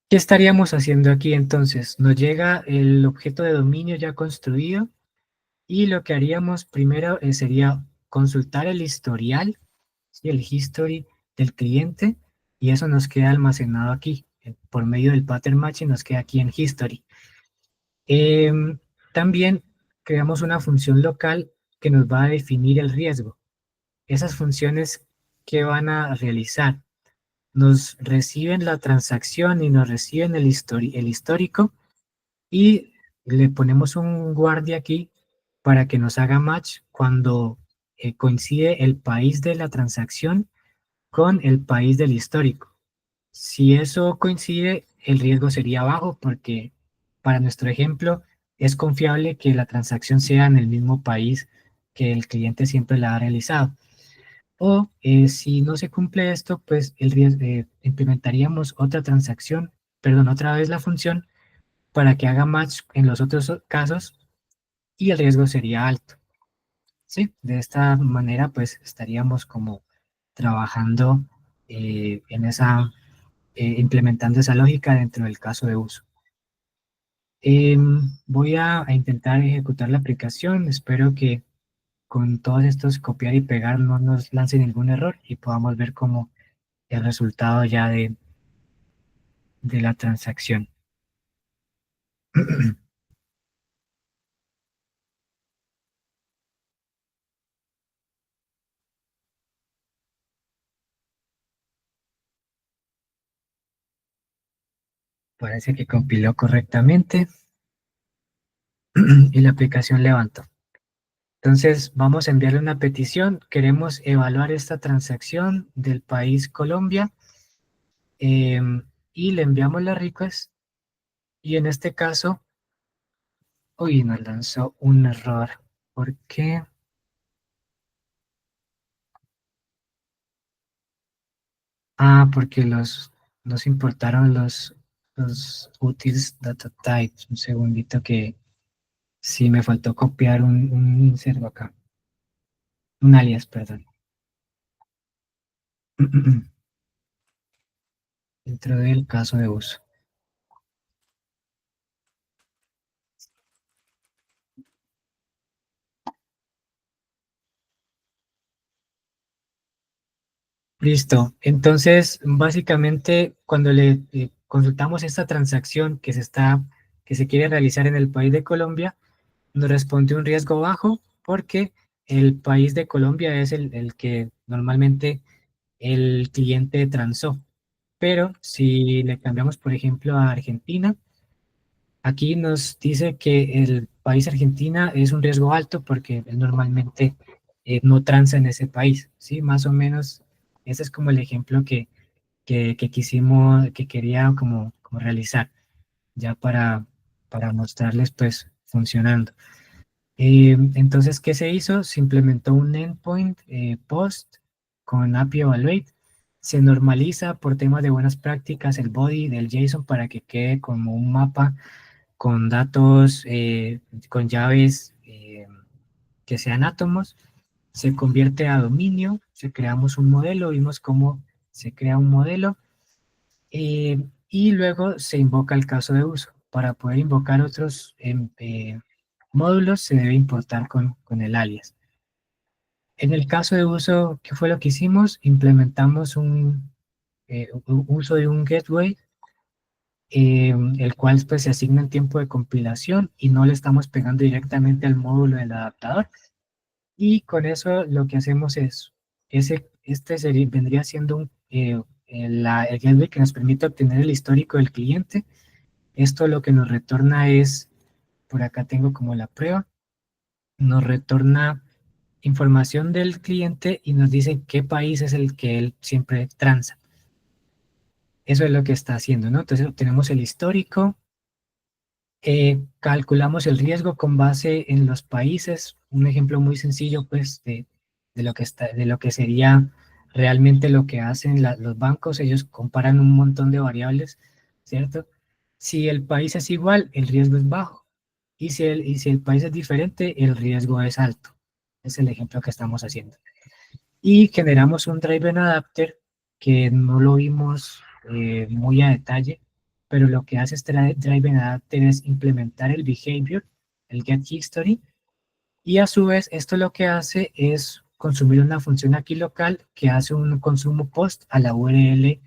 S1: ¿Qué estaríamos haciendo aquí entonces? Nos llega el objeto de dominio ya construido y lo que haríamos primero sería consultar el historial, ¿sí? El history del cliente, y eso nos queda almacenado aquí por medio del pattern matching, nos queda aquí en history. También creamos una función local que nos va a definir el riesgo. Esas funciones que van a realizar nos reciben la transacción y nos reciben el histórico y le ponemos un guardia aquí para que nos haga match cuando coincide el país de la transacción con el país del histórico. Si eso coincide, el riesgo sería bajo porque para nuestro ejemplo es confiable que la transacción sea en el mismo país que el cliente siempre la ha realizado. O si no se cumple esto, pues implementaríamos otra transacción, perdón, otra vez la función para que haga match en los otros casos y el riesgo sería alto. Sí, de esta manera pues estaríamos como trabajando en implementando esa lógica dentro del caso de uso. Voy a intentar ejecutar la aplicación, espero que con todos estos copiar y pegar no nos lance ningún error y podamos ver cómo el resultado ya de la transacción. Parece que compiló correctamente y la aplicación levantó. Entonces vamos a enviarle una petición. Queremos evaluar esta transacción del país Colombia y le enviamos la request. Y en este caso, uy, nos lanzó un error. ¿Por qué? Ah, porque nos importaron los utils data types. Un segundito que sí me faltó copiar un insert acá. Un alias, perdón. Dentro del caso de uso. Listo. Entonces, básicamente, cuando le consultamos esta transacción que se quiere realizar en el país de Colombia, nos responde un riesgo bajo porque el país de Colombia es el que normalmente el cliente transó. Pero si le cambiamos, por ejemplo, a Argentina, aquí nos dice que el país Argentina es un riesgo alto porque él normalmente no transa en ese país, ¿sí? Más o menos, ese es como el ejemplo que quisimos, que quería como realizar, ya para mostrarles pues funcionando. Entonces, ¿qué se hizo? Se implementó un endpoint post con API Evaluate. Se normaliza por temas de buenas prácticas el body del JSON para que quede como un mapa con datos, con llaves que sean átomos. Se convierte a dominio, se creamos un modelo, vimos cómo se crea un modelo y luego se invoca el caso de uso. Para poder invocar otros módulos se debe importar con el alias. En el caso de uso, ¿qué fue lo que hicimos? Implementamos un uso de un gateway, el cual pues se asigna en tiempo de compilación y no le estamos pegando directamente al módulo del adaptador. Y con eso lo que hacemos es, vendría siendo el gateway que nos permite obtener el histórico del cliente. Esto lo que nos retorna es, por acá tengo como la prueba, nos retorna información del cliente y nos dice qué país es el que él siempre transa. Eso es lo que está haciendo, ¿no? Entonces obtenemos el histórico, calculamos el riesgo con base en los países. Un ejemplo muy sencillo, pues, de lo que sería realmente lo que hacen los bancos. Ellos comparan un montón de variables, ¿cierto? Si el país es igual, el riesgo es bajo. Y si el país es diferente, el riesgo es alto. Es el ejemplo que estamos haciendo. Y generamos un driven adapter que no lo vimos muy a detalle, pero lo que hace este driven adapter es implementar el behavior, el get history, y a su vez esto lo que hace es consumir una función aquí local que hace un consumo post a la URL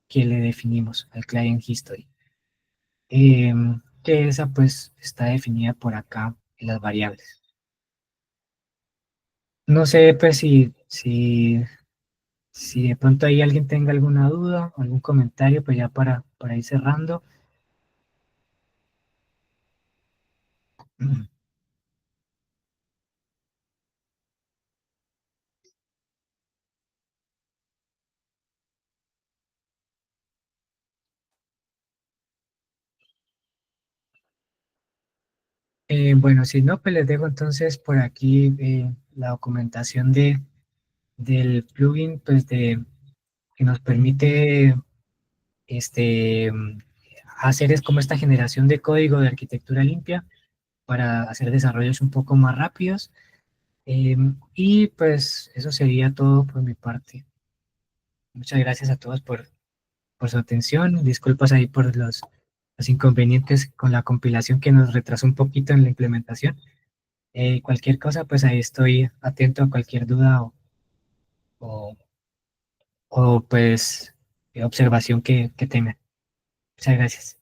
S1: que le definimos, al client history, que esa pues está definida por acá en las variables. No sé, pues si de pronto ahí alguien tenga alguna duda, algún comentario, pues ya para ir cerrando. Bueno, si no, pues les dejo entonces por aquí la documentación del plugin, pues que nos permite hacer es como esta generación de código de arquitectura limpia para hacer desarrollos un poco más rápidos. Y pues eso sería todo por mi parte. Muchas gracias a todos por su atención. Disculpas ahí por los inconvenientes con la compilación que nos retrasó un poquito en la implementación. Cualquier cosa, pues ahí estoy atento a cualquier duda o, pues observación que tengan. Muchas gracias.